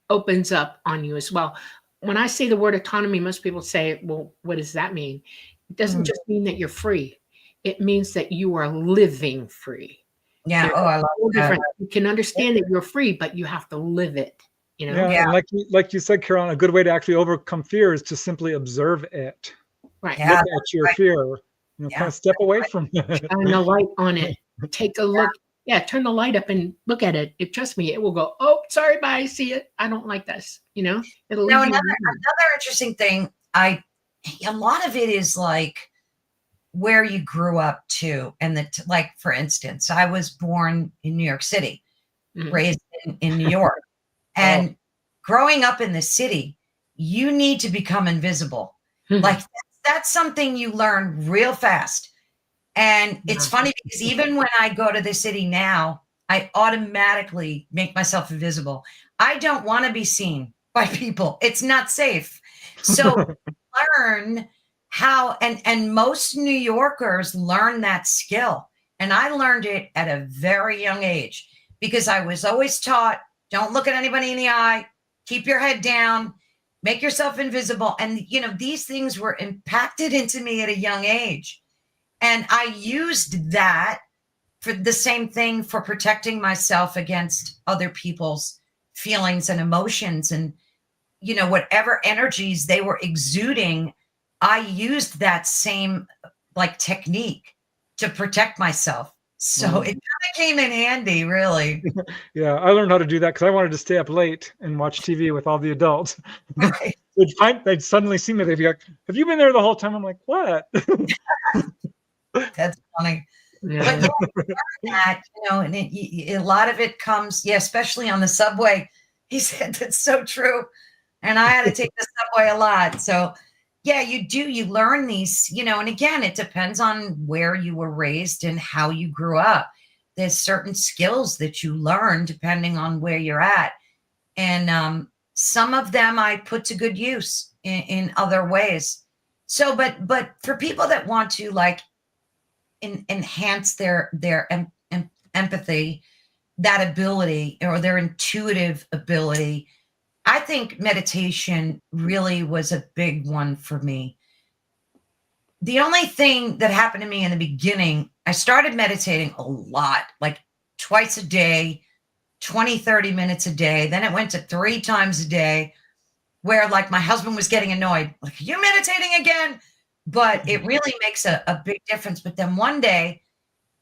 Speaker 1: opens up on you as well. When I say the word autonomy, most people say, well, what does that mean? It doesn't
Speaker 3: mm.
Speaker 1: just mean that you're free. It means that you are living free.
Speaker 3: Yeah.
Speaker 1: They're
Speaker 3: Oh, I love
Speaker 1: all
Speaker 3: that.
Speaker 1: different. You can understand that you're free, but you have to live it,
Speaker 2: Yeah,
Speaker 3: Yeah.
Speaker 2: and like you said, Caroline, a good way to actually overcome fear is to simply observe it.
Speaker 1: Right.
Speaker 3: Yeah.
Speaker 2: Look at your
Speaker 3: Right.
Speaker 2: fear. Kind
Speaker 3: Yeah.
Speaker 2: of step away from it.
Speaker 1: Shine the light on it. Take a look. Yeah, turn the light up and look at it. Trust me, it will go, oh, sorry, bye, I see it. I don't like this. It'll
Speaker 3: Now,
Speaker 1: leave you.
Speaker 3: another interesting thing, a lot of it is like where you grew up too. And like, for instance, I was born in New York City,
Speaker 1: Mhm.
Speaker 3: raised in New York. And growing up in the city, you need to become invisible. Like that's something you learn real fast. And it's
Speaker 1: Yeah.
Speaker 3: funny because even when I go to the city now, I automatically make myself invisible. I don't want to be seen by people. It's not safe. So learn how, and most New Yorkers learn that skill. And I learned it at a very young age because I was always taught, don't look at anybody in the eye, keep your head down, make yourself invisible. And, these things were impacted into me at a young age. And I used that for the same thing for protecting myself against other people's feelings and emotions. And whatever energies they were exuding, I used that same like technique to protect myself. So it kind of came in handy, really.
Speaker 2: Yeah, I learned how to do that because I wanted to stay up late and watch TV with all the adults.
Speaker 3: Right.
Speaker 2: They'd suddenly see me. They'd be like, "Have you been there the whole time?" I'm like, "What?"
Speaker 3: That's funny.
Speaker 1: Yeah.
Speaker 3: But that, and a lot of it comes, especially on the subway. He said that's so true. And I had to take the subway a lot. So yeah, you learn these, and again, it depends on where you were raised and how you grew up. There's certain skills that you learn depending on where you're at. And some of them I put to good use in other ways. So, but for people that want to like enhance their empathy, that ability, or their intuitive ability, I think meditation really was a big one for me. The only thing that happened to me in the beginning, I started meditating a lot, like twice a day, 20, 30 minutes a day. Then it went to 3 times a day, where like my husband was getting annoyed, like, "Are you meditating again?" But it really makes a big difference. But then one day,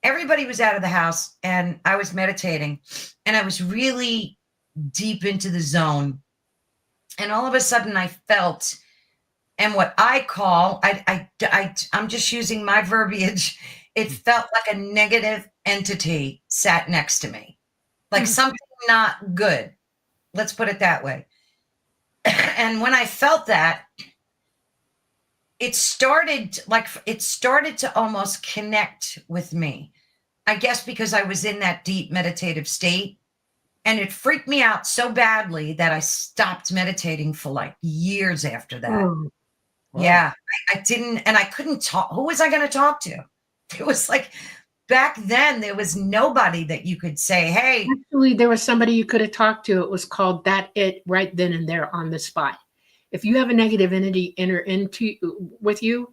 Speaker 3: everybody was out of the house and I was meditating, and I was really deep into the zone. And all of a sudden I felt, and what I call, I'm just using my verbiage, it felt like a negative entity sat next to me, like something not good. Let's put it that way. And when I felt that, it started to almost connect with me. I guess because I was in that deep meditative state. And it freaked me out so badly that I stopped meditating for like years after that.
Speaker 1: Oh,
Speaker 2: Wow.
Speaker 3: Yeah, I didn't, and I couldn't talk. Who was I going to talk to? It was like, back then, there was nobody that you could say, "Hey."
Speaker 1: actually, there was somebody you could have talked to. It was called that it right then and there on the spot. If you have a negative entity enter into with you,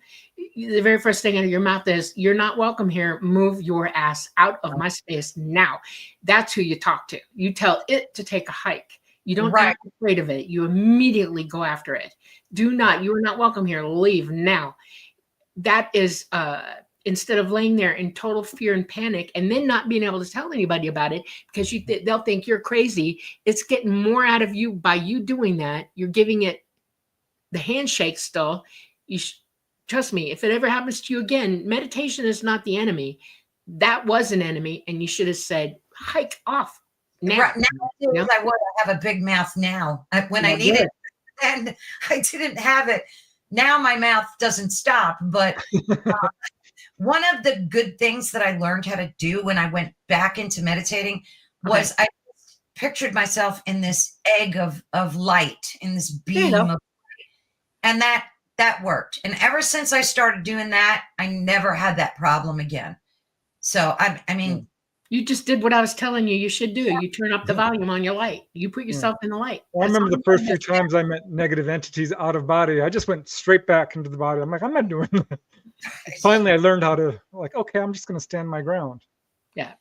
Speaker 1: the very first thing out of your mouth is, "You're not welcome here. Move your ass out of my space now." That's who you talk to. You tell it to take a hike. You don't
Speaker 3: Right.
Speaker 1: act afraid of it. You immediately go after it. Do not. You are not welcome here. Leave now. That is instead of laying there in total fear and panic and then not being able to tell anybody about it because they'll think you're crazy. It's getting more out of you by you doing that. You're giving it the handshake still. Trust me, if it ever happens to you again, meditation is not the enemy. That was an enemy, and you should have said, "Hike off now."
Speaker 3: Right now, I have a big mouth now. When I need it, and I didn't have it. Now my mouth doesn't stop. But one of the good things that I learned how to do when I went back into meditating was I pictured myself in this egg of light, in this beam of light. And that worked. And ever since I started doing that, I never had that problem again. So I mean,
Speaker 1: you just did what I was telling you should do. You turn up the volume on your light. You put yourself in the light.
Speaker 2: Well, I remember the first few times I met negative entities out of body, I just went straight back into the body. I'm like, I'm not doing that. Finally, I learned how to, like, okay, I'm just going to stand my ground.
Speaker 3: Yeah.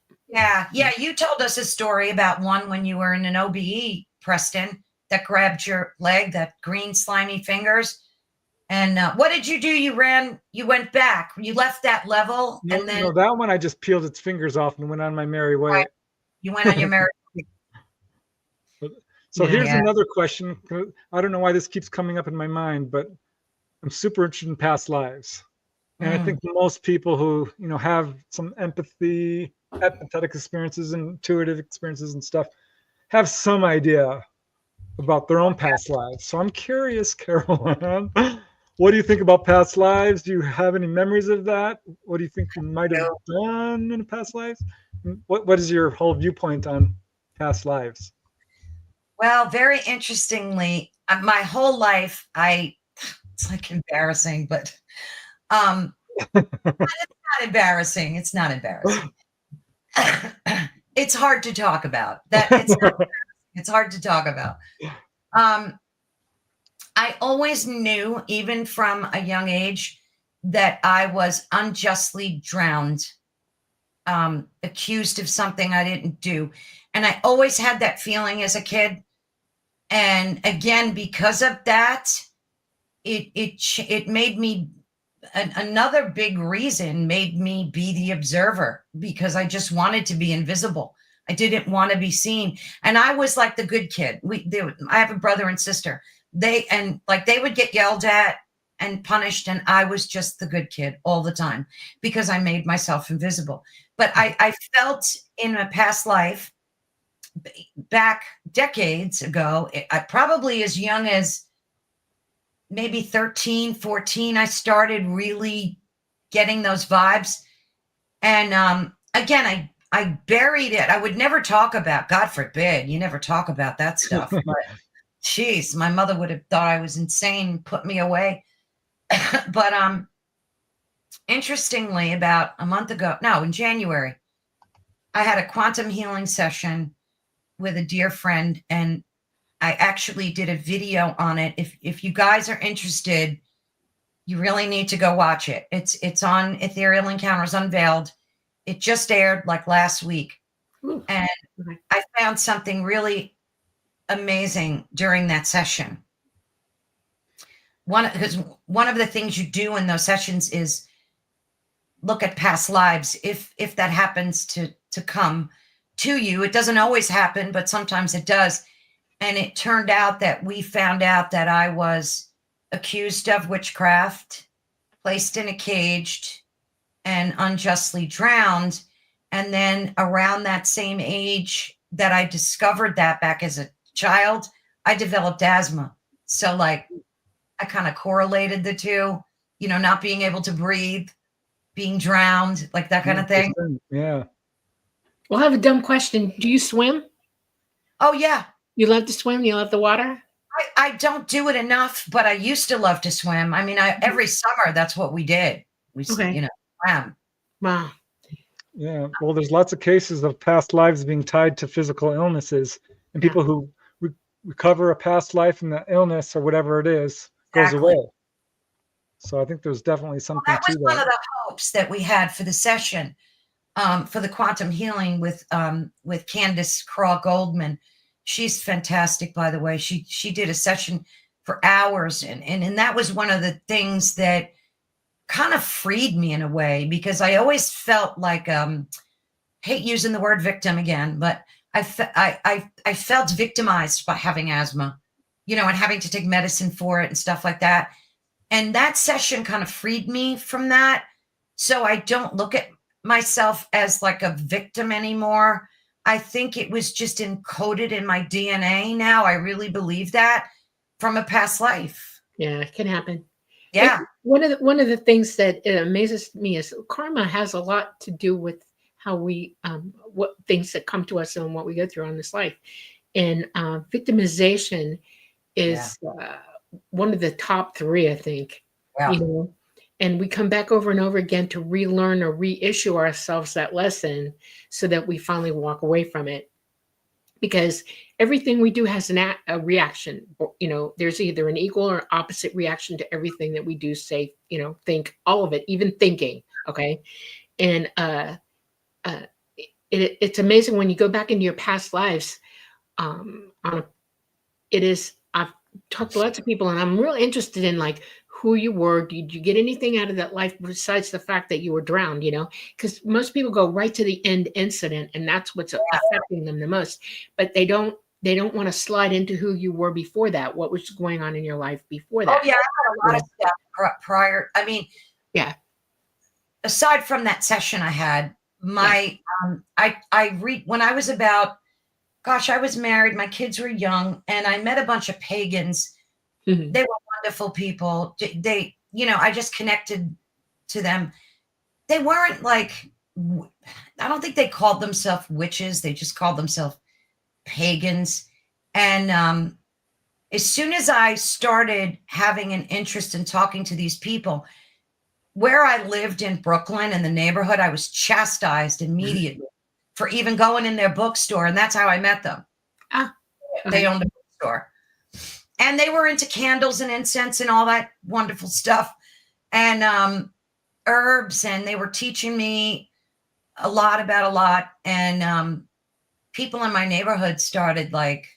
Speaker 3: You told us a story about one when you were in an OBE, Preston, that grabbed your leg, that green slimy fingers. And what did you do? You went back, you left that level. And then
Speaker 2: no, that one, I just peeled its fingers off and went on my merry way.
Speaker 3: Right. You went on your merry way.
Speaker 2: So here's another question. I don't know why this keeps coming up in my mind, but I'm super interested in past lives. And I think most people who, have some empathy, empathetic experiences, intuitive experiences and stuff, have some idea about their own past lives. So I'm curious, Carolann, what do you think about past lives? Do you have any memories of that? What do you think you might have done in past lives? What is your whole viewpoint on past lives?
Speaker 3: Well, very interestingly, my whole life, it's like embarrassing, but it's not embarrassing. It's not embarrassing. It's hard to talk about. It's hard to talk about. I always knew, even from a young age, that I was unjustly drowned, accused of something I didn't do. And I always had that feeling as a kid. And again, because of that, it made me, another big reason made me be the observer, because I just wanted to be invisible. I didn't want to be seen. And I was like the good kid. I have a brother and sister. They would get yelled at and punished, and I was just the good kid all the time because I made myself invisible. But I felt in a past life, back decades ago, I probably as young as maybe 13, 14, I started really getting those vibes. And again, I buried it. I would never talk about, God forbid, you never talk about that stuff. But geez, my mother would have thought I was insane, put me away. But interestingly, about a month ago, no, in January, I had a quantum healing session with a dear friend, and I actually did a video on it. If you guys are interested, you really need to go watch it. It's on Ethereal Encounters Unveiled. It just aired like last week.
Speaker 1: Ooh.
Speaker 3: And
Speaker 1: Okay.
Speaker 3: I found something really amazing during that session. Because one of the things you do in those sessions is look at past lives. If that happens to come to you, it doesn't always happen, but sometimes it does. And it turned out that we found out that I was accused of witchcraft, placed in a cage, and unjustly drowned. And then around that same age that I discovered that, back as a child, I developed asthma. So like I kind of correlated the two, not being able to breathe, being drowned, like that kind of thing.
Speaker 2: Yeah.
Speaker 1: Well, I have a dumb question. Do you swim?
Speaker 3: Oh, yeah.
Speaker 1: You love to swim? You love the water?
Speaker 3: I don't do it enough, but I used to love to swim. I mean, every summer, that's what we did. We,
Speaker 1: Okay.
Speaker 3: swam.
Speaker 1: Wow.
Speaker 2: Yeah. Well, there's lots of cases of past lives being tied to physical illnesses, and
Speaker 1: Yeah.
Speaker 2: people who recover a past life and the illness or whatever it is goes
Speaker 3: Exactly.
Speaker 2: away. So I think there's definitely something
Speaker 3: That was
Speaker 2: to
Speaker 3: one of
Speaker 2: that.
Speaker 3: the hopes that we had for the session, for the quantum healing with Candace Craw Goldman. She's fantastic, by the way. She did a session for hours, and that was one of the things that kind of freed me in a way, because I always felt like, hate using the word victim again, but I felt victimized by having asthma, and having to take medicine for it and stuff like that. And that session kind of freed me from that. So I don't look at myself as like a victim anymore. I think it was just encoded in my DNA now. I really believe that from a past life.
Speaker 1: Yeah, it can happen.
Speaker 3: Yeah.
Speaker 1: And one of the things that amazes me is karma has a lot to do with how we what things that come to us and what we go through on this life. And victimization is one of the top three, I think.
Speaker 3: Yeah.
Speaker 1: And we come back over and over again to relearn or reissue ourselves that lesson so that we finally walk away from it. Because everything we do has a reaction. There's either an equal or opposite reaction to everything that we do, say, think, all of it, even thinking. Okay. And it's amazing when you go back into your past lives. I've talked to lots of people, and I'm real interested in like who you were. Did you get anything out of that life besides the fact that you were drowned? Because most people go right to the end incident, and that's what's affecting them the most. But they don't want to slide into who you were before that. What was going on in your life before that?
Speaker 3: Oh yeah, I had a lot of stuff prior. I mean,
Speaker 1: yeah.
Speaker 3: Aside from that session I had, my when I was about, gosh, I was married, my kids were young, and I met a bunch of pagans.
Speaker 1: Mm-hmm.
Speaker 3: They were wonderful people. They, I just connected to them. They weren't like, I don't think they called themselves witches. They just called themselves pagans. And as soon as I started having an interest in talking to these people, where I lived in Brooklyn, in the neighborhood, I was chastised immediately for even going in their bookstore. And that's how I met them. They owned a bookstore. And they were into candles and incense and all that wonderful stuff. And herbs. And they were teaching me a lot about a lot. And people in my neighborhood started like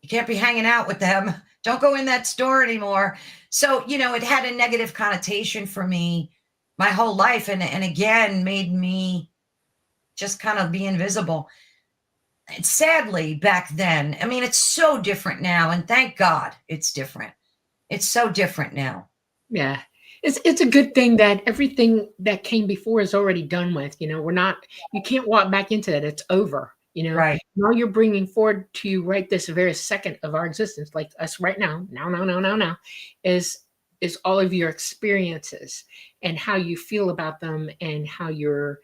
Speaker 3: You can't be hanging out with them. Don't go in that store anymore. So, it had a negative connotation for me my whole life. And again, made me just kind of be invisible. And sadly, back then, I mean, it's so different now. And thank God it's different. It's so different now.
Speaker 1: Yeah. It's a good thing that everything that came before is already done with. You can't walk back into that. It's over.
Speaker 3: Right.
Speaker 1: Now you're bringing forward to you right this very second of our existence, like us right now, is all of your experiences and how you feel about them and how you're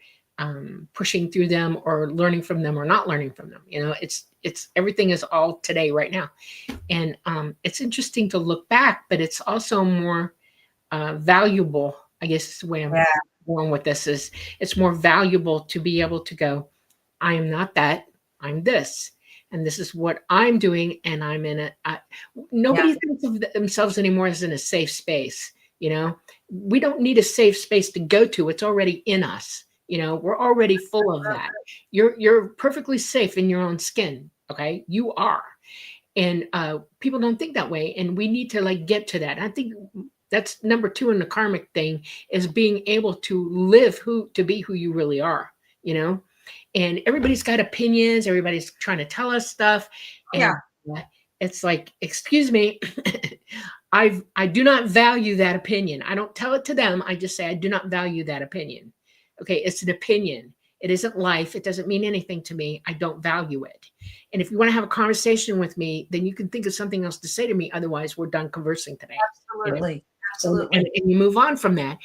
Speaker 1: pushing through them or learning from them or not learning from them. It's everything is all today right now. And it's interesting to look back, but it's also more valuable, I guess is the way I'm going with this, is it's more valuable to be able to go, I am not that, I'm this. And this is what I'm doing. And I'm in it. Nobody thinks of themselves anymore as in a safe space. We don't need a safe space to go to. It's already in us. We're already full of that. You're perfectly safe in your own skin. Okay. You are. And people don't think that way. And we need to get to that. I think that's number 2 in the karmic thing, is being able to be who you really are, and everybody's got opinions. Everybody's trying to tell us stuff. And it's like, excuse me, I do not value that opinion. I don't tell it to them. I just say, I do not value that opinion. Okay. It's an opinion. It isn't life. It doesn't mean anything to me. I don't value it. And if you want to have a conversation with me, then you can think of something else to say to me. Otherwise, we're done conversing today.
Speaker 3: Absolutely. Absolutely.
Speaker 1: And you move on from that.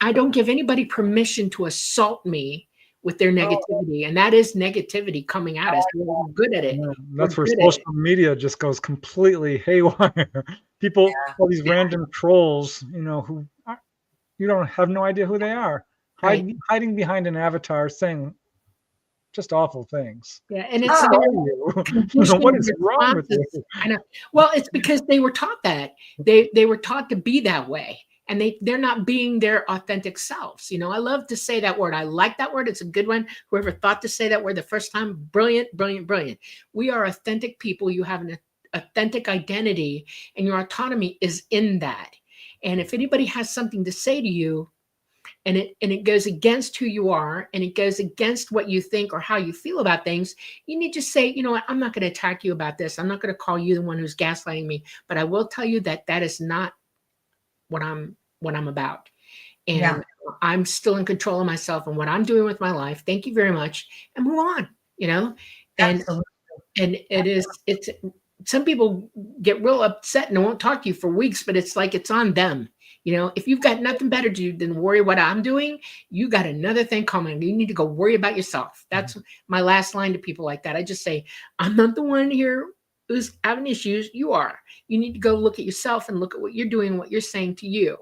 Speaker 1: I don't give anybody permission to assault me with their negativity. And that is negativity coming at us. We're good at it.
Speaker 2: Yeah, that's where social media just goes completely haywire. People, all these random trolls, who you don't have no idea who they are, hiding behind an avatar saying just awful things.
Speaker 1: Yeah, and it's
Speaker 2: what is wrong with you?
Speaker 1: I know. Well, it's because they were taught that. They were taught to be that way, and they're not being their authentic selves. I love to say that word. I like that word. It's a good one. Whoever thought to say that word the first time, brilliant, brilliant, brilliant. We are authentic people. You have an authentic identity, and your autonomy is in that. And if anybody has something to say to you, and it goes against who you are, and it goes against what you think or how you feel about things, you need to say, you know what, I'm not going to attack you about this. I'm not going to call you the one who's gaslighting me, but I will tell you that is not what I'm about. And I'm still in control of myself and what I'm doing with my life. Thank you very much. And move on, and
Speaker 3: Absolutely.
Speaker 1: and it's some people get real upset and won't talk to you for weeks, but it's like it's on them. If you've got nothing better to do than worry what I'm doing, you got another thing coming. You need to go worry about yourself. That's my last line to people like that. I just say, I'm not the one here who's having issues. You are. You need to go look at yourself and look at what you're doing, what you're saying to you,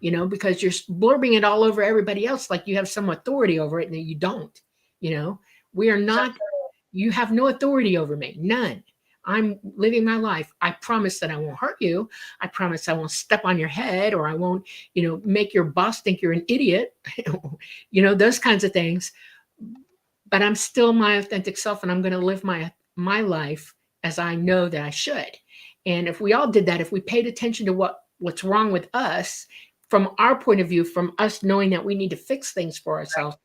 Speaker 1: because you're blurbing it all over everybody else like you have some authority over it, and you don't. We are not. You have no authority over me. None. I'm living my life. I promise that I won't hurt you. I promise I won't step on your head, or I won't, make your boss think you're an idiot, those kinds of things. But I'm still my authentic self, and I'm going to live my life as I know that I should. And if we all did that, if we paid attention to what's wrong with us from our point of view, from us knowing that we need to fix things for ourselves,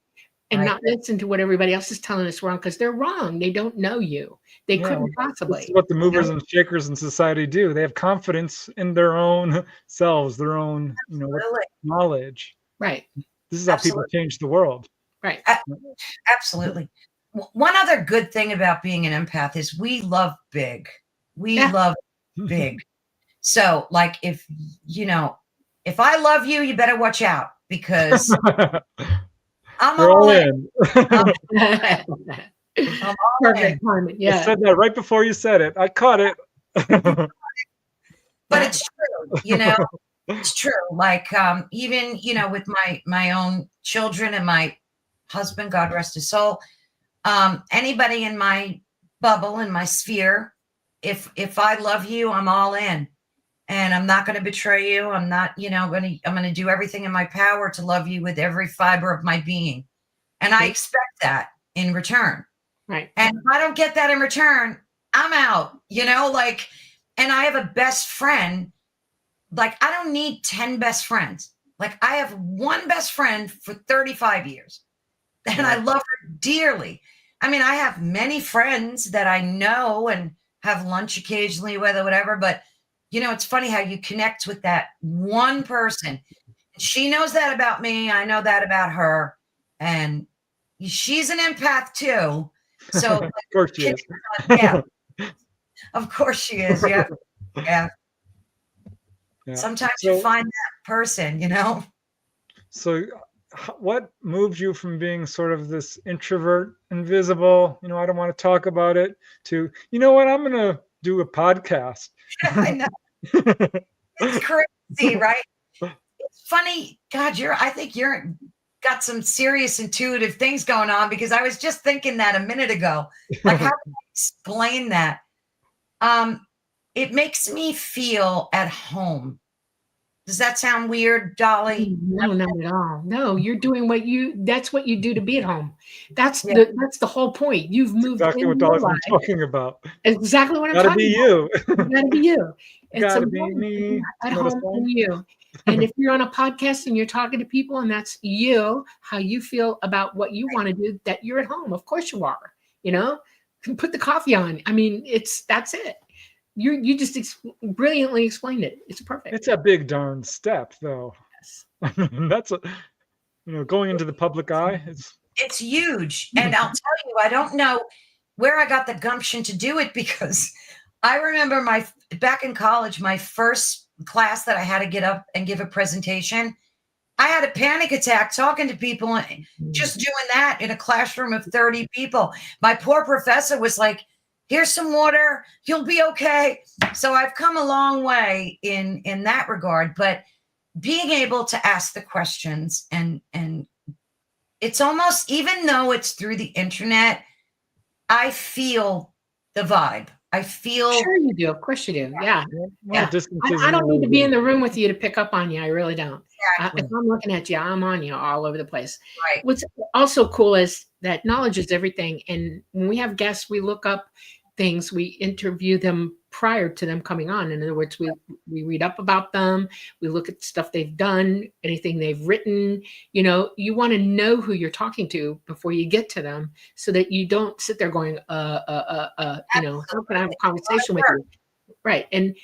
Speaker 1: and not listen to what everybody else is telling us wrong, because they're wrong. They don't know you. They couldn't possibly.
Speaker 2: This is what the movers and shakers in society do. They have confidence in their own selves, their own, knowledge.
Speaker 1: Right.
Speaker 2: This is how people change the world.
Speaker 1: Right.
Speaker 3: Absolutely. One other good thing about being an empath is we love big. We love big. So, like, if I love you, you better watch out, because I'm all in. I'm all in.
Speaker 2: Yeah. I said that right before you said it. I caught it.
Speaker 3: But it's true, it's true. Like, even, with my own children and my husband, God rest his soul, anybody in my bubble, in my sphere, if I love you, I'm all in. And I'm not going to betray you. I'm not, I'm going to do everything in my power to love you with every fiber of my being. And I expect that in return.
Speaker 1: Right.
Speaker 3: And if I don't get that in return, I'm out, like, and I have a best friend. Like, I don't need 10 best friends. Like, I have one best friend for 35 years and I love her dearly. I mean, I have many friends that I know and have lunch occasionally with or whatever, but it's funny how you connect with that one person. She knows that about me. I know that about her. And she's an empath too. So,
Speaker 2: Of course she is.
Speaker 3: yeah, of course she is. Yeah. Yeah.
Speaker 2: Yeah.
Speaker 3: Sometimes you find that person,
Speaker 2: So what moved you from being sort of this introvert, invisible, I don't want to talk about it, to, you know what, I'm going to do a podcast.
Speaker 3: I know. It's crazy, right? It's funny. God, I think you're got some serious intuitive things going on, because I was just thinking that a minute ago. Like, how can I explain that? It makes me feel at home. Does that sound weird, Dolly?
Speaker 1: No, not at all. No, you're doing that's what you do to be at home. That's the whole point. You've moved
Speaker 2: Exactly what
Speaker 1: in your
Speaker 2: Dolly's been
Speaker 1: life.
Speaker 2: talking about.
Speaker 1: Exactly what I'm
Speaker 2: Gotta
Speaker 1: talking
Speaker 2: be
Speaker 1: about.
Speaker 2: you.
Speaker 1: You gotta be you. It's
Speaker 2: Gotta be
Speaker 1: important to
Speaker 2: me.
Speaker 1: at
Speaker 2: Not a
Speaker 1: home
Speaker 2: song.
Speaker 1: in you. And if you're on a podcast and you're talking to people and that's you, how you feel about what you want to do, that you're at home. Of course you are. Put the coffee on. I mean, that's it. You just brilliantly explained it. It's perfect.
Speaker 2: It's a big darn step, though.
Speaker 1: Yes.
Speaker 2: That's going into the public eye.
Speaker 3: It's huge. And I'll tell you, I don't know where I got the gumption to do it, because I remember back in college, my first class that I had to get up and give a presentation, I had a panic attack talking to people and just doing that in a classroom of 30 people. My poor professor was like, here's some water, you'll be okay. So I've come a long way in that regard, but being able to ask the questions and it's almost, even though it's through the internet, I feel the vibe. I feel.
Speaker 1: Sure you do. Of course you do. Yeah.
Speaker 2: Well,
Speaker 1: I don't need to be in the room with you to pick up on you. I really don't.
Speaker 3: Exactly.
Speaker 1: If I'm looking at you, I'm on you all over the place.
Speaker 3: Right.
Speaker 1: What's also cool is that knowledge is everything. And when we have guests, we look up things, we interview them prior to them coming on. In other words, we read up about them, we look at stuff they've done, anything they've written. You want to know who you're talking to before you get to them, so that you don't sit there going, how can I have a conversation with you? Right. And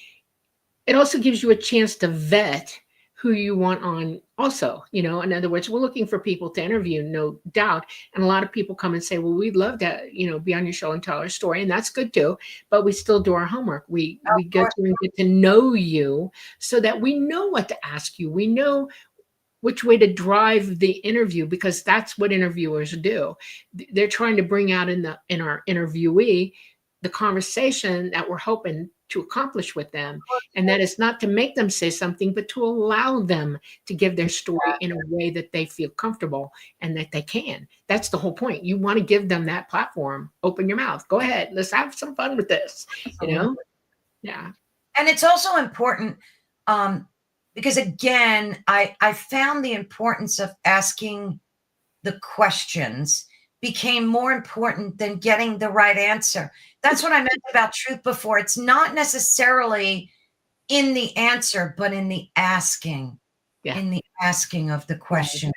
Speaker 1: it also gives you a chance to vet who you want on also. In other words, we're looking for people to interview, no doubt. And a lot of people come and say, well, we'd love to, be on your show and tell our story. And that's good too. But we still do our homework. We get to know you, so that we know what to ask you. We know which way to drive the interview, because that's what interviewers do. They're trying to bring out in our interviewee the conversation that we're hoping to accomplish with them. And that is not to make them say something, but to allow them to give their story in a way that they feel comfortable and that they can. That's the whole point. You want to give them that platform. Open your mouth. Go ahead. Let's have some fun with this. Yeah.
Speaker 3: And it's also important because, again, I found the importance of asking the questions became more important than getting the right answer. That's what I meant about truth before. It's not necessarily in the answer, but in the asking, in the asking of the question.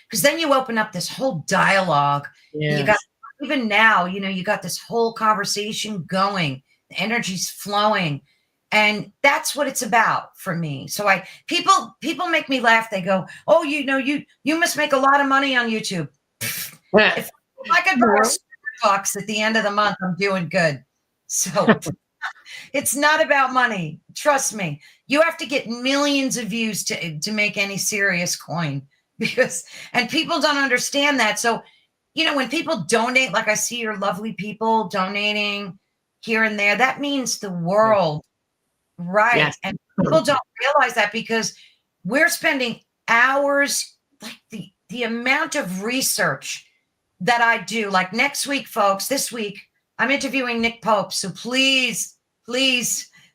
Speaker 3: Because then you open up this whole dialogue.
Speaker 1: Yes.
Speaker 3: You got, even now, you got this whole conversation going. The energy's flowing. And that's what it's about for me. So people make me laugh. They go, oh, you must make a lot of money on YouTube. If I could buy $100 at the end of the month, I'm doing good. So it's not about money. Trust me. You have to get millions of views to make any serious coin, and people don't understand that. So, when people donate, like I see your lovely people donating here and there, that means the world. Right. Yes. And people don't realize that, because we're spending hours, like the amount of research that I do. Like next week, folks, this week, I'm interviewing Nick Pope. So please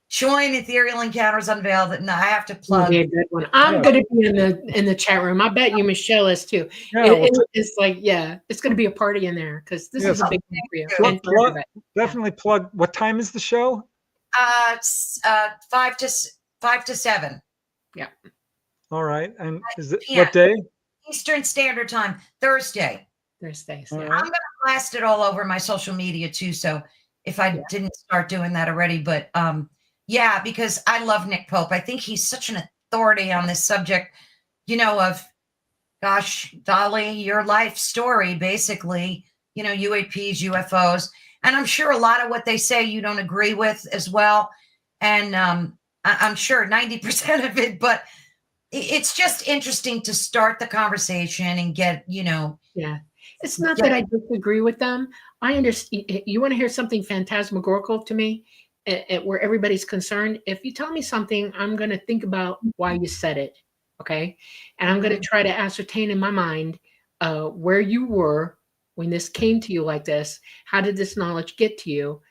Speaker 3: Join Ethereal Encounters Unveiled. And I have to
Speaker 1: It'll
Speaker 3: plug.
Speaker 1: be a good one. I'm
Speaker 2: Yeah.
Speaker 1: going to be in the chat room. I bet you Michelle is too.
Speaker 2: Yeah,
Speaker 1: It's like, yeah, it's going to be a party in there because this is
Speaker 2: Yes.
Speaker 1: a big thing for you
Speaker 3: Plug-
Speaker 1: and for everybody.
Speaker 2: definitely plug. What time is the show?
Speaker 3: It's 5 to 7
Speaker 2: All right. And is it
Speaker 3: Yeah.
Speaker 2: what day?
Speaker 3: Eastern Standard Time, Thursday.
Speaker 1: Thursdays.
Speaker 2: All
Speaker 1: Yeah.
Speaker 2: right.
Speaker 3: I'm going to blast it all over my social media too. So if I didn't start doing that already, but yeah, because I love Nick Pope. I think he's such an authority on this subject, of, gosh, Dolly, your life story, basically, UAPs, UFOs. And I'm sure a lot of what they say you don't agree with as well. And I'm sure 90% of it, but it's just interesting to start the conversation and get,
Speaker 1: Yeah. It's not that I disagree with them. I understand. You want to hear something phantasmagorical to me, where everybody's concerned? If you tell me something, I'm going to think about why you said it. Okay. And I'm going to try to ascertain in my mind where you were when this came to you like this. How did this knowledge get to you?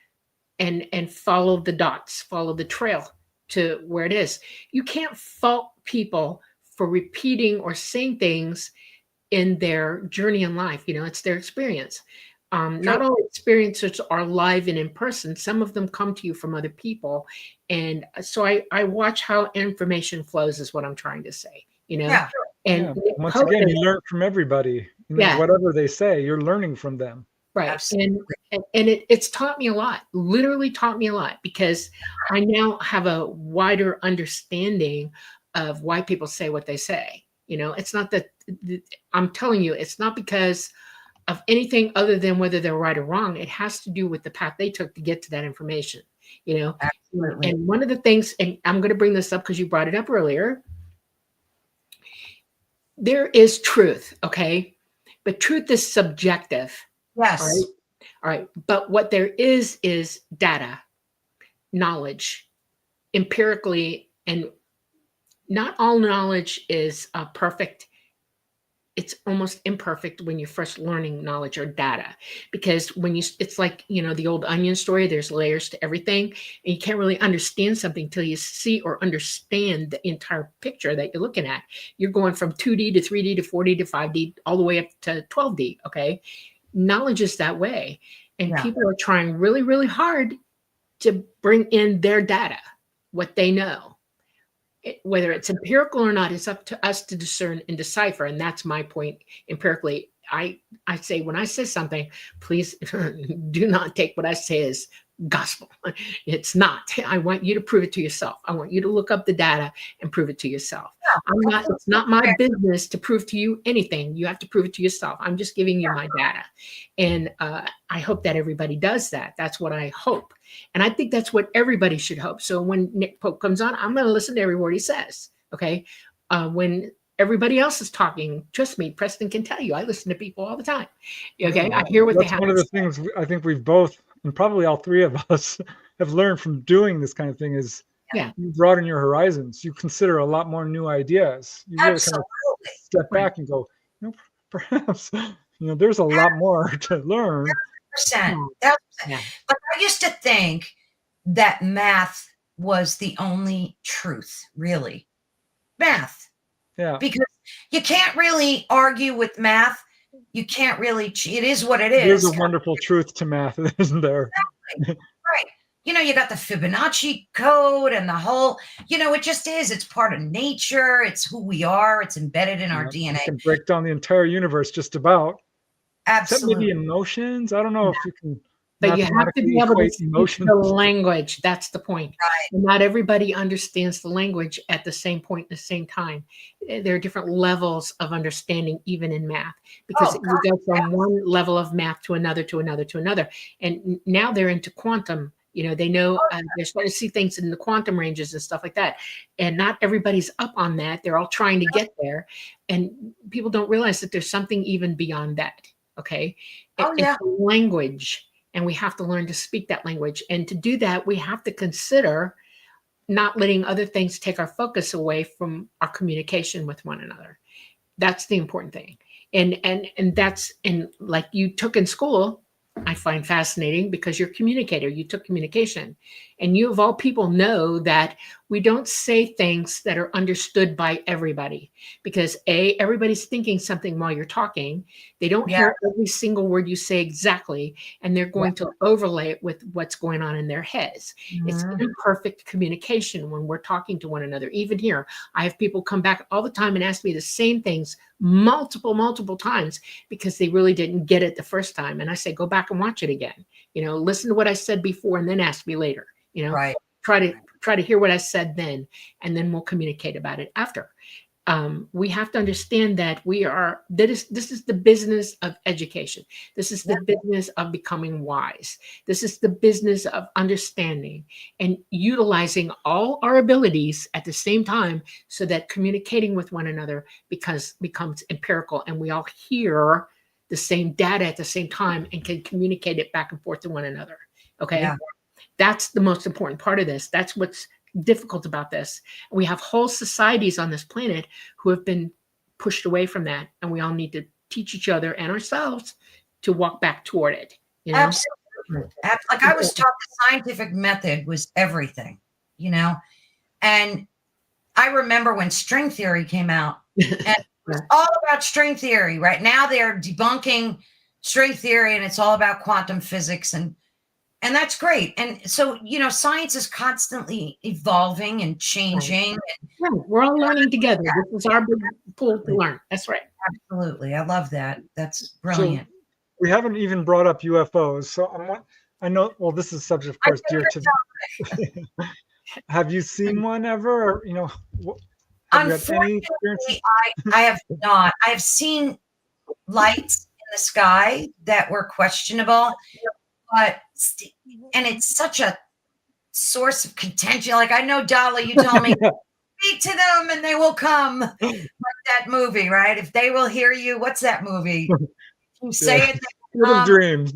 Speaker 1: And follow the dots, follow the trail to where it is. You can't fault people for repeating or saying things in their journey in life. It's their experience. Not all experiences are live and in person. Some of them come to you from other people. And so I watch how information flows is what I'm trying to say,
Speaker 3: Yeah.
Speaker 1: And
Speaker 2: Once again, you learn from everybody.
Speaker 1: Yeah.
Speaker 2: Whatever they say, you're learning from them.
Speaker 1: Right.
Speaker 3: Absolutely.
Speaker 1: And it's taught me a lot, literally taught me a lot, because I now have a wider understanding of why people say what they say. It's not that I'm telling you, it's not because of anything other than whether they're right or wrong. It has to do with the path they took to get to that information,
Speaker 3: Absolutely.
Speaker 1: And one of the things, and I'm going to bring this up because you brought it up earlier, there is truth, okay? But truth is subjective.
Speaker 3: Yes.
Speaker 1: All right. But what there is data, knowledge, empirically, and not all knowledge is perfect. It's almost imperfect when you're first learning knowledge or data, because it's like, the old onion story, there's layers to everything, and you can't really understand something until you see or understand the entire picture that you're looking at. You're going from 2D to 3D to 4D to 5D, all the way up to 12D. Okay. Knowledge is that way. And people are trying really, really hard to bring in their data, what they know. Whether it's empirical or not, it's up to us to discern and decipher. And that's my point empirically. I say, when I say something, please do not take what I say as gospel. It's not. I want you to prove it to yourself. I want you to look up the data and prove it to yourself. It's not my business to prove to you anything. You have to prove it to yourself. I'm just giving you my data. And I hope that everybody does that. That's what I hope. And I think that's what everybody should hope. So when Nick Pope comes on, I'm going to listen to every word he says. Okay. When everybody else is talking, trust me, Preston can tell you, I listen to people all the time. Okay. I hear what they have.
Speaker 2: That's one of the things I think we've both, and probably all three of us, have learned from doing this kind of thing is you broaden your horizons. You consider a lot more new ideas. You really kind of step back and go, perhaps, there's a lot more to learn.
Speaker 3: 100%. But I used to think that math was the only truth, really. Math.
Speaker 2: Yeah.
Speaker 3: Because you can't really argue with math. You can't really, it is what it is.
Speaker 2: There's a wonderful truth to math, isn't there?
Speaker 3: Exactly. Right. You got the Fibonacci code and the whole, it just is. It's part of nature. It's who we are. It's embedded in our DNA.
Speaker 2: You can break down the entire universe just about.
Speaker 3: Absolutely.
Speaker 2: Except maybe emotions. I don't know if you can.
Speaker 1: But you have to be able to speak
Speaker 2: emotions.
Speaker 1: the language. That's the point.
Speaker 3: Right.
Speaker 1: And not everybody understands the language at the same point, at the same time. There are different levels of understanding, even in math, because you go from one level of math to another, to another, to another. And now they're into quantum. They know they're starting to see things in the quantum ranges and stuff like that. And not everybody's up on that. They're all trying to get there. And people don't realize that there's something even beyond that. Okay. It's language. And we have to learn to speak that language. And to do that, we have to consider not letting other things take our focus away from our communication with one another. That's the important thing. And that's like you took in school, I find fascinating because you're a communicator. You took communication, and you of all people know that we don't say things that are understood by everybody because everybody's thinking something while you're talking. They don't
Speaker 3: Yeah.
Speaker 1: hear every single word you say exactly, and they're going to overlay it with what's going on in their heads. It's imperfect communication when we're talking to one another. Even here, I have people come back all the time and ask me the same things multiple times because they really didn't get it the first time. And I say, go back and watch it again. Listen to what I said before and then ask me later.
Speaker 3: Right.
Speaker 1: Try to hear what I said then, and then we'll communicate about it after. We have to understand that this is the business of education. This is the business of becoming wise. This is the business of understanding and utilizing all our abilities at the same time so that communicating with one another becomes empirical and we all hear the same data at the same time and can communicate it back and forth to one another. Okay.
Speaker 3: Yeah.
Speaker 1: That's the most important part of this. That's what's difficult about this. We have whole societies on this planet who have been pushed away from that, and we all need to teach each other and ourselves to walk back toward it.
Speaker 3: Absolutely. Like I was taught the scientific method was everything, and I remember when string theory came out, and it was all about string theory. Right now they're debunking string theory, and it's all about quantum physics, and that's great. And so, science is constantly evolving and changing.
Speaker 1: Right. We're all learning together. This is our big pool to learn. That's right.
Speaker 3: Absolutely. I love that. That's brilliant.
Speaker 2: So we haven't even brought up UFOs. So I know, well, this is a subject, of course, dear to Have you seen one ever? Or, have you had any experience?
Speaker 3: I have not. I have seen lights in the sky that were questionable. And it's such a source of contention. Like I know, Dolly, you told me, speak to them and they will come. Like that movie, right? If they will hear you, what's that movie? You say it.
Speaker 2: Field of Dreams.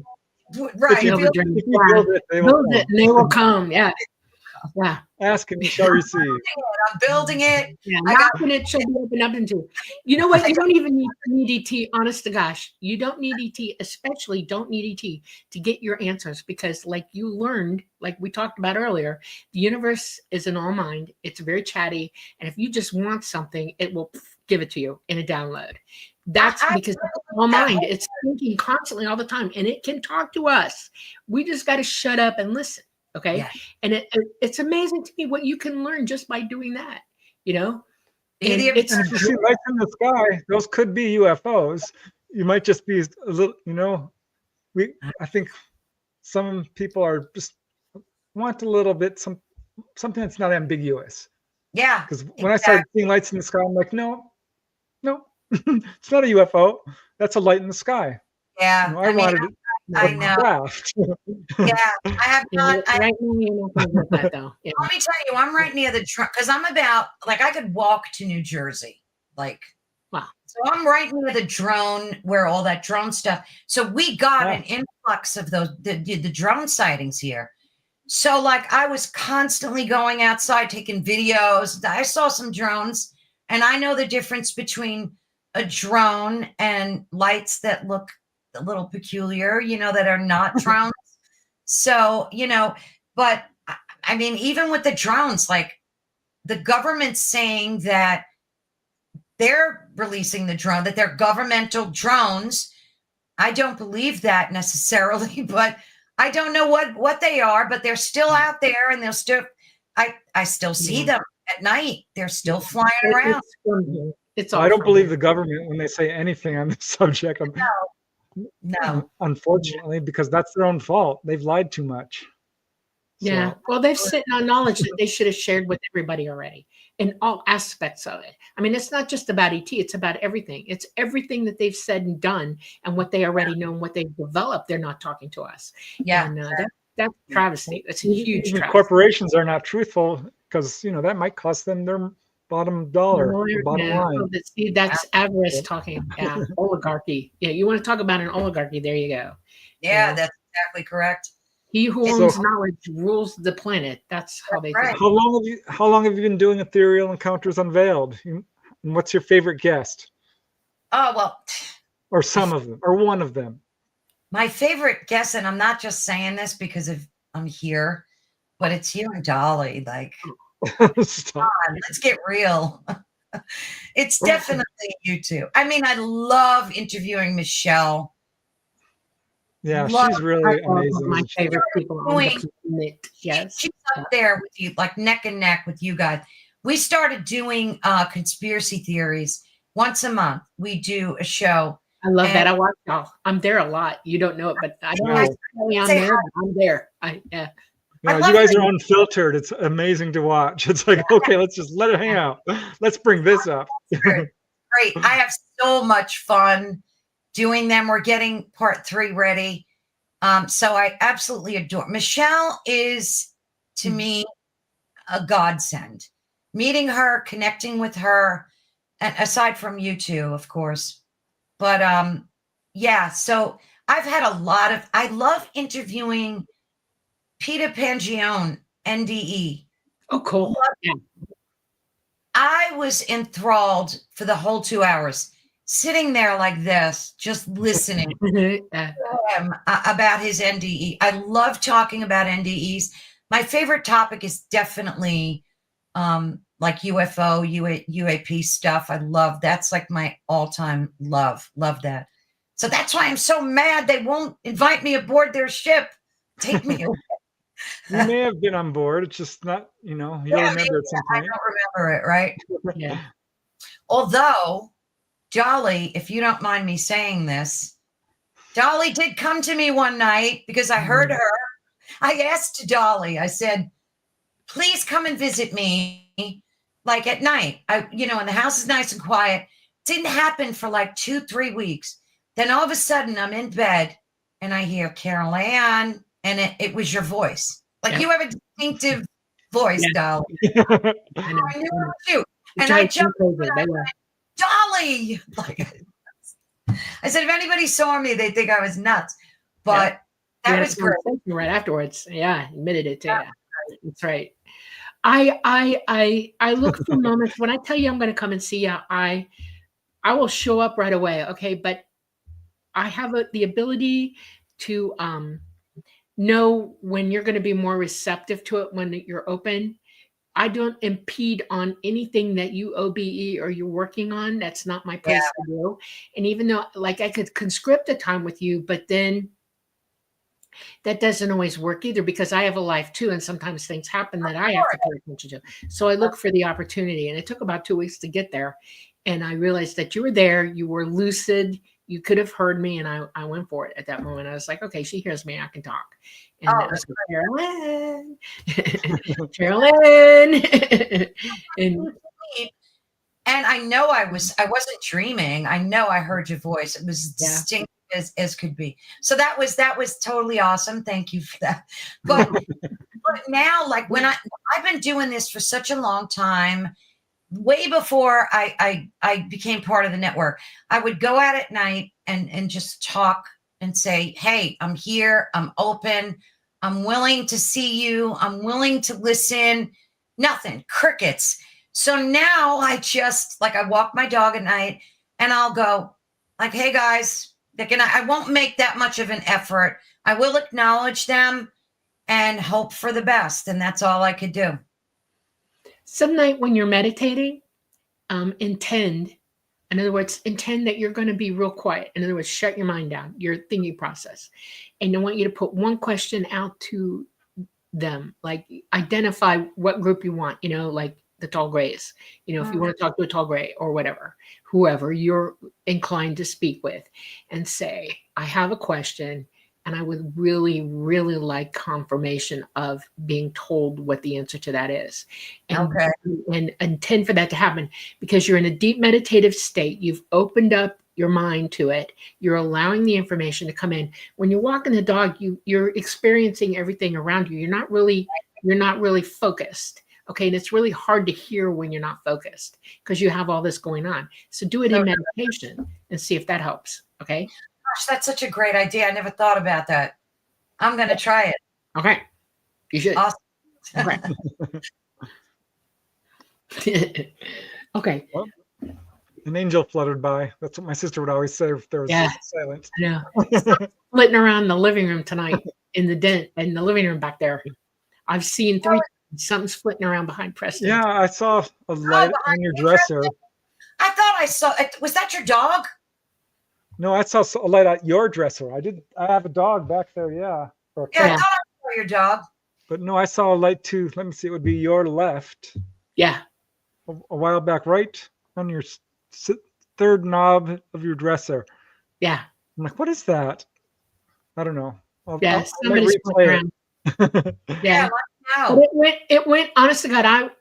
Speaker 3: Right.
Speaker 2: If you build it, they will come.
Speaker 1: And they will come. Yeah. Yeah.
Speaker 2: Ask and you shall receive.
Speaker 3: I'm building it.
Speaker 1: Yeah, knocking it shall be opened up into. You know what? You don't even need ET, honest to gosh. You don't need ET, especially don't need ET to get your answers because like you learned, like we talked about earlier, the universe is an all mind. It's very chatty. And if you just want something, it will give it to you in a download. That's because it's all mind. It's thinking constantly all the time and it can talk to us. We just got to shut up and listen. Okay. Yeah. And it's amazing to me what you can learn just by doing that, And
Speaker 2: if you see lights in the sky, those could be UFOs. You might just be a little, I think some people are just want a little bit, something that's not ambiguous.
Speaker 3: Yeah.
Speaker 2: Because when I started seeing lights in the sky, I'm like, no, it's not a UFO. That's a light in the sky.
Speaker 3: Yeah.
Speaker 2: I wanted it.
Speaker 3: I know. Yeah, I have not.
Speaker 1: Right now, that, though. Yeah.
Speaker 3: Let me tell you, I'm right near the drone because I'm about I could walk to New Jersey,
Speaker 1: wow.
Speaker 3: So I'm right near the drone where all that drone stuff. So we got an influx of the drone sightings here. So I was constantly going outside taking videos. I saw some drones, and I know the difference between a drone and lights that look a little peculiar, that are not drones. So, but I mean, even with the drones, the government's saying that they're releasing the drone, that they're governmental drones. I don't believe that necessarily, but I don't know what they are, but they're still out there and they'll still, I still see them at night. They're still flying around.
Speaker 2: I don't believe the government when they say anything on this subject.
Speaker 3: No.
Speaker 2: Unfortunately, because that's their own fault. They've lied too much.
Speaker 1: Yeah. Well, they've sitting on knowledge that they should have shared with everybody already in all aspects of it. I mean, it's not just about ET. It's about everything. It's everything that they've said and done and what they already know and what they've developed. They're not talking to us.
Speaker 3: Yeah.
Speaker 1: And that's travesty. That's a huge
Speaker 2: Even
Speaker 1: travesty.
Speaker 2: corporations are not truthful because, that might cost them their bottom dollar, bottom line.
Speaker 1: See, that's avarice talking. Yeah, oligarchy. Yeah, you want to talk about an oligarchy? There you go.
Speaker 3: Yeah, that's exactly correct.
Speaker 1: He who owns knowledge rules the planet. That's how they think.
Speaker 2: How long have you been doing Ethereal Encounters Unveiled? And what's your favorite guest?
Speaker 3: Oh well,
Speaker 2: or some of them, or one of them.
Speaker 3: My favorite guest, and I'm not just saying this because I'm here, but it's you and Dolly. Like,
Speaker 2: Stop.
Speaker 3: let's get real. It's definitely you two. I mean, I love interviewing Michelle.
Speaker 2: Yeah,
Speaker 3: Love
Speaker 2: she's really
Speaker 1: One of
Speaker 2: amazing.
Speaker 1: my
Speaker 2: isn't she?
Speaker 1: favorite people on the planet. Yes.
Speaker 3: She's up there with you, like neck and neck with you guys. We started doing conspiracy theories once a month. We do a show.
Speaker 1: I love that.
Speaker 3: And
Speaker 1: I watch y'all. I'm there a lot. You don't know it, but I don't
Speaker 2: Wow.
Speaker 1: always tell you I'm
Speaker 3: Say
Speaker 1: there, but I'm there. Yeah.
Speaker 2: No,
Speaker 3: love
Speaker 2: you guys
Speaker 3: that
Speaker 2: are unfiltered. It's amazing to watch. It's like, okay, let's just let it hang out. Let's bring this up.
Speaker 3: great. I have so much fun doing them. We're getting part 3 ready. So I absolutely adore Michelle is to me a godsend. Meeting her, connecting with her, and aside from you two, of course. But yeah, so I've had a lot of I love interviewing Peter Pangione, NDE.
Speaker 1: Oh, cool. Yeah.
Speaker 3: I was enthralled for the whole 2 hours, sitting there like this, just listening
Speaker 1: Yeah.
Speaker 3: to him about his NDE. I love talking about NDEs. My favorite topic is definitely like UFO, UAP stuff. I love that's like my all-time love. Love that. So that's why I'm so mad they won't invite me aboard their ship. Take me away.
Speaker 2: You may have been on board. It's just not, you'll
Speaker 3: Yeah,
Speaker 2: remember at some
Speaker 3: I
Speaker 2: point.
Speaker 3: don't remember it, right?
Speaker 1: Yeah.
Speaker 3: Although, Dolly, if you don't mind me saying this, Dolly did come to me one night because I heard her. I asked Dolly, I said, please come and visit me like at night. And the house is nice and quiet. Didn't happen for like 2-3 weeks. Then all of a sudden I'm in bed and I hear Carolann, and it was your voice. Like
Speaker 1: Yeah.
Speaker 3: you have a distinctive voice,
Speaker 1: Yeah.
Speaker 3: Dolly.
Speaker 1: I know.
Speaker 3: I knew it was you.
Speaker 1: It
Speaker 3: And I
Speaker 1: drives me
Speaker 3: jumped
Speaker 1: crazy,
Speaker 3: and I
Speaker 1: but yeah.
Speaker 3: went, Dolly. Like, I said, if anybody saw me, they'd think I was nuts. But
Speaker 1: We
Speaker 3: that
Speaker 1: had
Speaker 3: was
Speaker 1: a
Speaker 3: great.
Speaker 1: conversation right afterwards. Yeah, admitted it to you. That's right. I look for moments when I tell you I'm going to come and see you. I will show up right away. Okay, but I have the ability to know when you're going to be more receptive to it when you're open. I don't impede on anything that you OBE or you're working on. That's not my place to do. And even though, like, I could conscript a time with you, but then that doesn't always work either because I have a life too. And sometimes things happen that I have to pay attention to. So I look for the opportunity. And it took about 2 weeks to get there. And I realized that you were there, you were lucid, you could have heard me. And I went for it at that moment. I was like, okay, she hears me, I can talk. And that was Carolann. Carolann.
Speaker 3: And I know I wasn't dreaming. I know I heard your voice. It was distinct as could be. So that was totally awesome. Thank you for that. But now, like when I've been doing this for such a long time, way before I became part of the network, I would go out at night and just talk and say, hey, I'm here, I'm open, I'm willing to see you, I'm willing to listen. Nothing, crickets. So now I just I walk my dog at night and I'll go like, hey guys, I won't make that much of an effort. I will acknowledge them and hope for the best. And that's all I could do.
Speaker 1: Some night when you're meditating, intend that you're going to be real quiet. In other words, shut your mind down, your thinking process. And I want you to put one question out to them, like identify what group you want, like the tall grays, if you want to talk to a tall gray or whatever, whoever you're inclined to speak with, and say, I have a question and I would really, really like confirmation of being told what the answer to that is. And intend for that to happen because you're in a deep meditative state. You've opened up your mind to it. You're allowing the information to come in. When you're walking the dog, you're experiencing everything around you. You're not really focused. Okay. And it's really hard to hear when you're not focused because you have all this going on. So do it in meditation and see if that helps. Okay.
Speaker 3: Gosh, that's such a great idea. I never thought about that. I'm going to try it.
Speaker 1: Okay. You should.
Speaker 3: Awesome.
Speaker 1: Okay. Okay.
Speaker 2: Well, An angel fluttered by. That's what my sister would always say if there was
Speaker 1: Yeah.
Speaker 2: silence.
Speaker 1: I know. Flitting around the living room tonight in the living room back there. I've seen something's flitting around behind Preston.
Speaker 2: Yeah, I saw a light on your dresser.
Speaker 3: I thought I saw it. Was that your dog?
Speaker 2: No, I saw a light at your dresser. I have a dog back there, yeah.
Speaker 3: Yeah, I thought I saw your dog.
Speaker 2: But no, I saw a light too. Let me see. It would be your left.
Speaker 1: Yeah.
Speaker 2: A while back, right on your third knob of your dresser.
Speaker 1: Yeah.
Speaker 2: I'm like, what is that? I don't know.
Speaker 1: Somebody's around. Yeah. But it went, honest to God,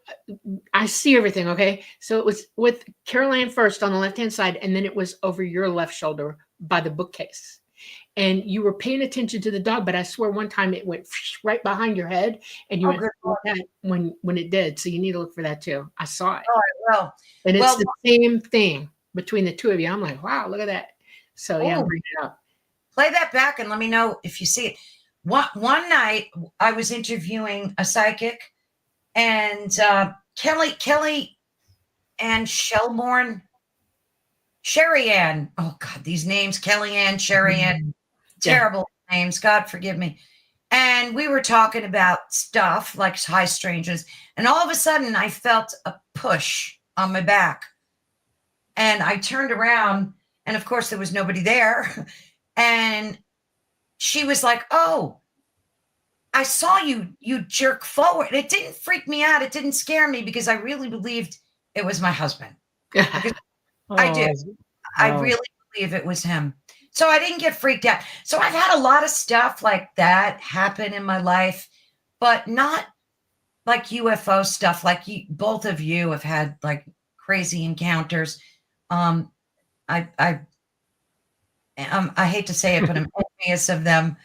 Speaker 1: I see everything, okay? So it was with Carolann first on the left-hand side, and then it was over your left shoulder by the bookcase. And you were paying attention to the dog, but I swear one time it went right behind your head, and you went that when it did. So you need to look for that too. I saw it.
Speaker 3: Oh, I will.
Speaker 1: And it's the same thing between the two of you. I'm like, wow, look at that. So yeah, bring it up.
Speaker 3: Play that back and let me know if you see it. One night I was interviewing a psychic, and Kelly and Shelbourne, Sherry Ann. Oh God, these names, Kelly Ann, Sherry Ann, terrible names. God forgive me. And we were talking about stuff like high strangeness, and all of a sudden I felt a push on my back, and I turned around, and of course there was nobody there, and she was like, "Oh, I saw you jerk forward." It didn't freak me out. It didn't scare me because I really believed it was my husband. I do. I really believe it was him. So I didn't get freaked out. So I've had a lot of stuff like that happen in my life, but not like UFO stuff. Like both of you have had like crazy encounters. I hate to say it, but I'm envious of them.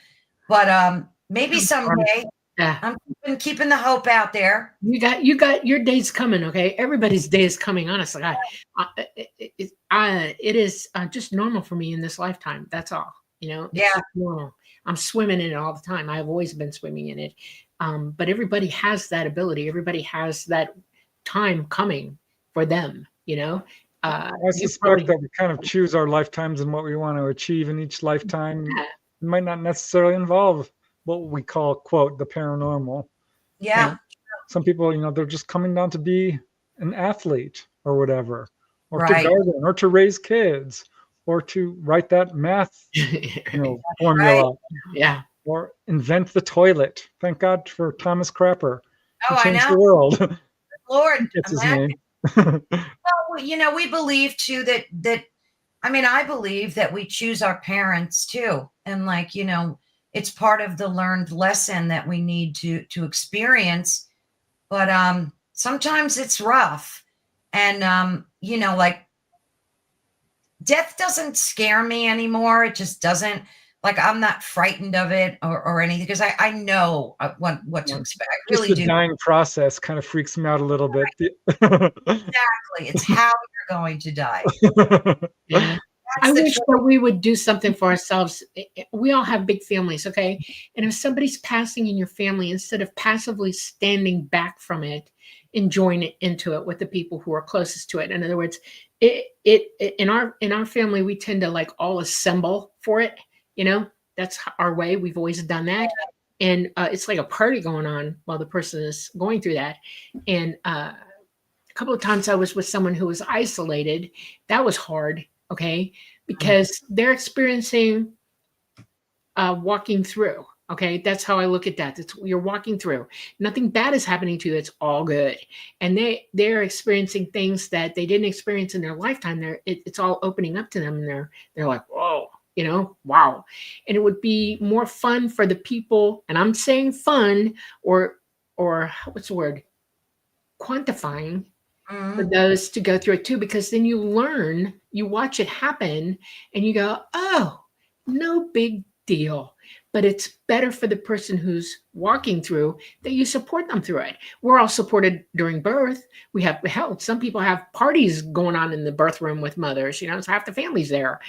Speaker 3: But maybe someday.
Speaker 1: Yeah.
Speaker 3: I'm keeping the hope out there.
Speaker 1: You got your day's coming, okay? Everybody's day is coming. Honestly, it is just normal for me in this lifetime. That's all. You know. It's normal. I'm swimming in it all the time. I've always been swimming in it. But everybody has that ability. Everybody has that time coming for them. You know.
Speaker 2: I suspect that we kind of choose our lifetimes and what we want to achieve in each lifetime.
Speaker 1: Yeah.
Speaker 2: It might not necessarily involve what we call, quote, the paranormal.
Speaker 3: Yeah.
Speaker 2: And some people, they're just coming down to be an athlete or whatever, or to garden, or to raise kids, or to write that math formula.
Speaker 1: Right. Yeah.
Speaker 2: Or invent the toilet. Thank God for Thomas Crapper.
Speaker 3: Oh,
Speaker 2: he changed the world.
Speaker 3: Lord,
Speaker 2: that's his name.
Speaker 3: Well, we believe too that I believe that we choose our parents too. And it's part of the learned lesson that we need to experience. But sometimes it's rough. And death doesn't scare me anymore. It just doesn't. I'm not frightened of it or anything, because I know what to expect. I really
Speaker 2: do.
Speaker 3: The
Speaker 2: dying process kind of freaks me out a little bit.
Speaker 3: Exactly. It's how you're going to die.
Speaker 1: Yeah. I wish that we would do something for ourselves. We all have big families, okay? And if somebody's passing in your family, instead of passively standing back from it, enjoying it into it with the people who are closest to it. In other words, in our family, we tend to all assemble for it. That's our way. We've always done that. And it's like a party going on while the person is going through that. And a couple of times I was with someone who was isolated. That was hard, okay? Because they're experiencing walking through, okay? That's how I look at that. You're walking through. Nothing bad is happening to you. It's all good. And they're experiencing things that they didn't experience in their lifetime. It's all opening up to them, and they're like, whoa. Wow. And it would be more fun for the people, and I'm saying fun or what's the word? Quantifying for those to go through it too, because then you learn, you watch it happen and you go, oh, no big deal. But it's better for the person who's walking through that you support them through it. We're all supported during birth. We have help. Some people have parties going on in the birth room with mothers, so half the family's there,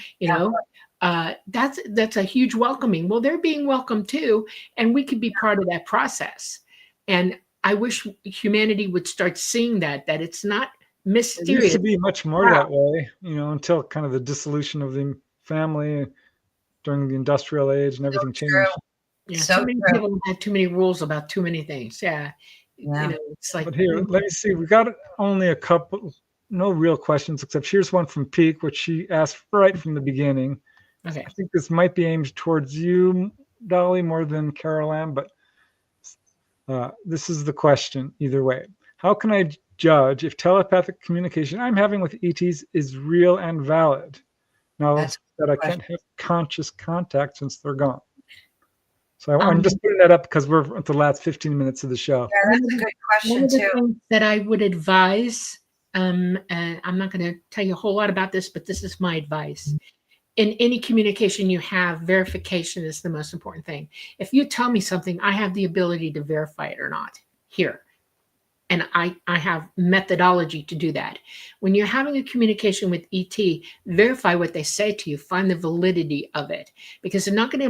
Speaker 1: That's a huge welcoming. Well, they're being welcomed too, and we could be part of that process. And I wish humanity would start seeing that it's not
Speaker 2: It used
Speaker 1: mysterious.
Speaker 2: to be much more
Speaker 1: Wow.
Speaker 2: that way, until kind of the dissolution of the family during the industrial age and everything
Speaker 3: True.
Speaker 2: changed.
Speaker 1: Yeah,
Speaker 3: So
Speaker 1: too many
Speaker 3: true.
Speaker 1: people had too many rules about too many things. Yeah.
Speaker 3: Yeah.
Speaker 1: It's like,
Speaker 2: But here, let me see. We got only a couple, no real questions, except here's one from Peak, which she asked right from the beginning.
Speaker 1: okay.
Speaker 2: I think this might be aimed towards you, Dolly, more than Carolann, but this is the question either way. How can I judge if telepathic communication I'm having with ETs is real and valid now
Speaker 3: That's
Speaker 2: that I
Speaker 3: question.
Speaker 2: can't have conscious contact since they're gone? So I'm just putting that up because we're at the last 15 minutes of the show.
Speaker 3: Yeah, that's a good
Speaker 1: One
Speaker 3: question
Speaker 1: of the
Speaker 3: too.
Speaker 1: things that I would advise, and I'm not going to tell you a whole lot about this, but this is my advice. In any communication you have, verification is the most important thing. If you tell me something, I have the ability to verify it or not here. And I have methodology to do that. When you're having a communication with ET, verify what they say to you, find the validity of it, because they're not going to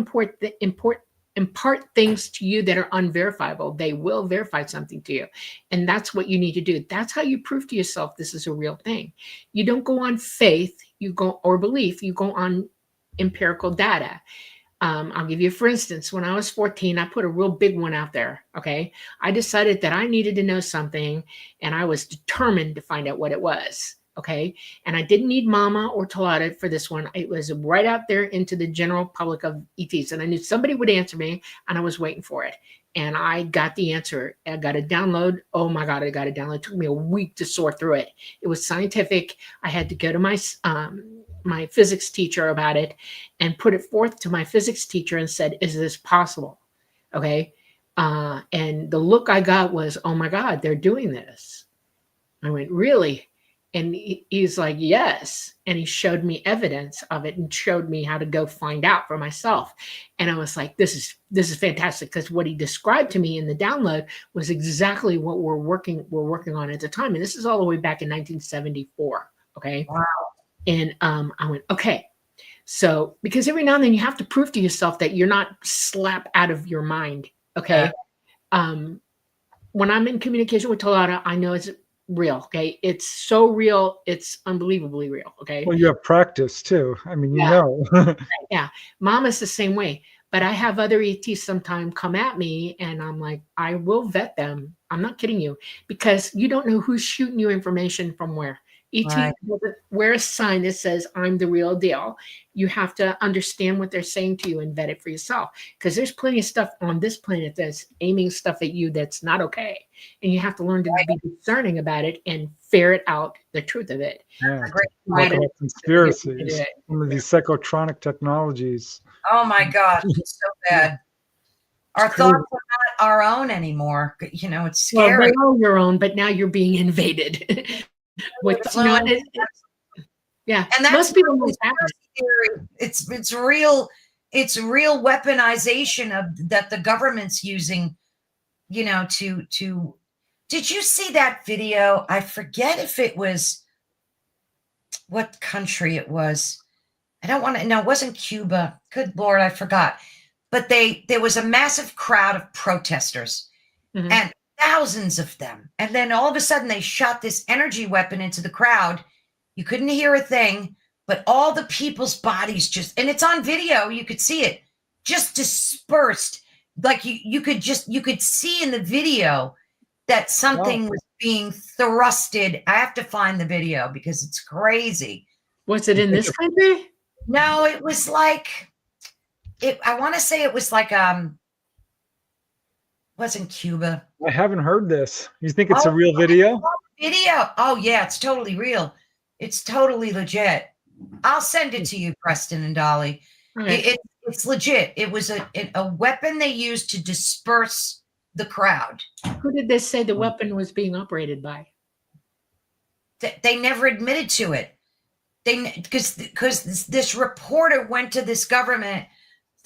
Speaker 1: impart things to you that are unverifiable. They will verify something to you. And that's what you need to do. That's how you prove to yourself this is a real thing. You don't go on faith, you go or belief, you go on empirical data. I'll give you, for instance, when I was 14, I put a real big one out there. Okay. I decided that I needed to know something and I was determined to find out what it was. Okay. And I didn't need mama or Talata for this one. It was right out there into the general public of ETs. And I knew somebody would answer me and I was waiting for it. And I got the answer. I got a download. Oh my God, I got a download. It took me a week to sort through it. It was scientific. I had to go to my physics teacher about it and put it forth to my physics teacher and said, is this possible? Okay. And the look I got was, oh my God, they're doing this. I went, really? And he's like, yes. And he showed me evidence of it and showed me how to go find out for myself. And I was like, this is fantastic, because what he described to me in the download was exactly what we're working on at the time. And this is all the way back in 1974. Okay.
Speaker 3: Wow.
Speaker 1: And I went, okay. So, because every now and then you have to prove to yourself that you're not slap out of your mind. Okay. When I'm in communication with Talata, I know it's real. Okay. It's so real. It's unbelievably real. Okay.
Speaker 2: Well, you have practice too. I mean,
Speaker 1: Yeah. Yeah. Mama's the same way. But I have other ETs sometimes come at me and I'm like, I will vet them. I'm not kidding you, because you don't know who's shooting you information from where. ET
Speaker 3: Right.
Speaker 1: doesn't wear a sign that says I'm the real deal. You have to understand what they're saying to you and vet it for yourself, because there's plenty of stuff on this planet that's aiming stuff at you that's not okay. And you have to learn to be discerning about it and ferret out the truth of it.
Speaker 2: Yeah.
Speaker 3: Great
Speaker 2: Talk about conspiracies,
Speaker 1: Yeah.
Speaker 2: some of these psychotronic technologies.
Speaker 3: Oh my gosh, it's so bad. Our
Speaker 2: crazy.
Speaker 3: thoughts are not our own anymore. You know, it's
Speaker 1: Well,
Speaker 3: scary.
Speaker 1: they are your own, but now you're being invaded. With, yeah,
Speaker 3: And that's
Speaker 1: most people know
Speaker 3: really
Speaker 1: that.
Speaker 3: scary. It's real. It's real weaponization of that the government's using. You know, to. Did you see that video? I forget if it was what country it was. I don't want to. No, it wasn't Cuba. Good Lord, I forgot. But there was a massive crowd of protesters, and thousands of them. And then all of a sudden they shot this energy weapon into the crowd. You couldn't hear a thing, but all the people's bodies just, and it's on video, you could see it, just dispersed. Like you could see in the video that something was being thrusted. I have to find the video because it's crazy.
Speaker 1: Was it in this country?
Speaker 3: No, it was like, I want to say it was like, wasn't Cuba.
Speaker 2: I haven't heard this. You think it's a real video?
Speaker 3: Video. Oh yeah, it's totally real. It's totally legit. I'll send it to you, Preston and Dolly. Okay. It's legit. It was a weapon they used to disperse the crowd.
Speaker 1: Who did they say the weapon was being operated by?
Speaker 3: They never admitted to it. Because this reporter went to this government.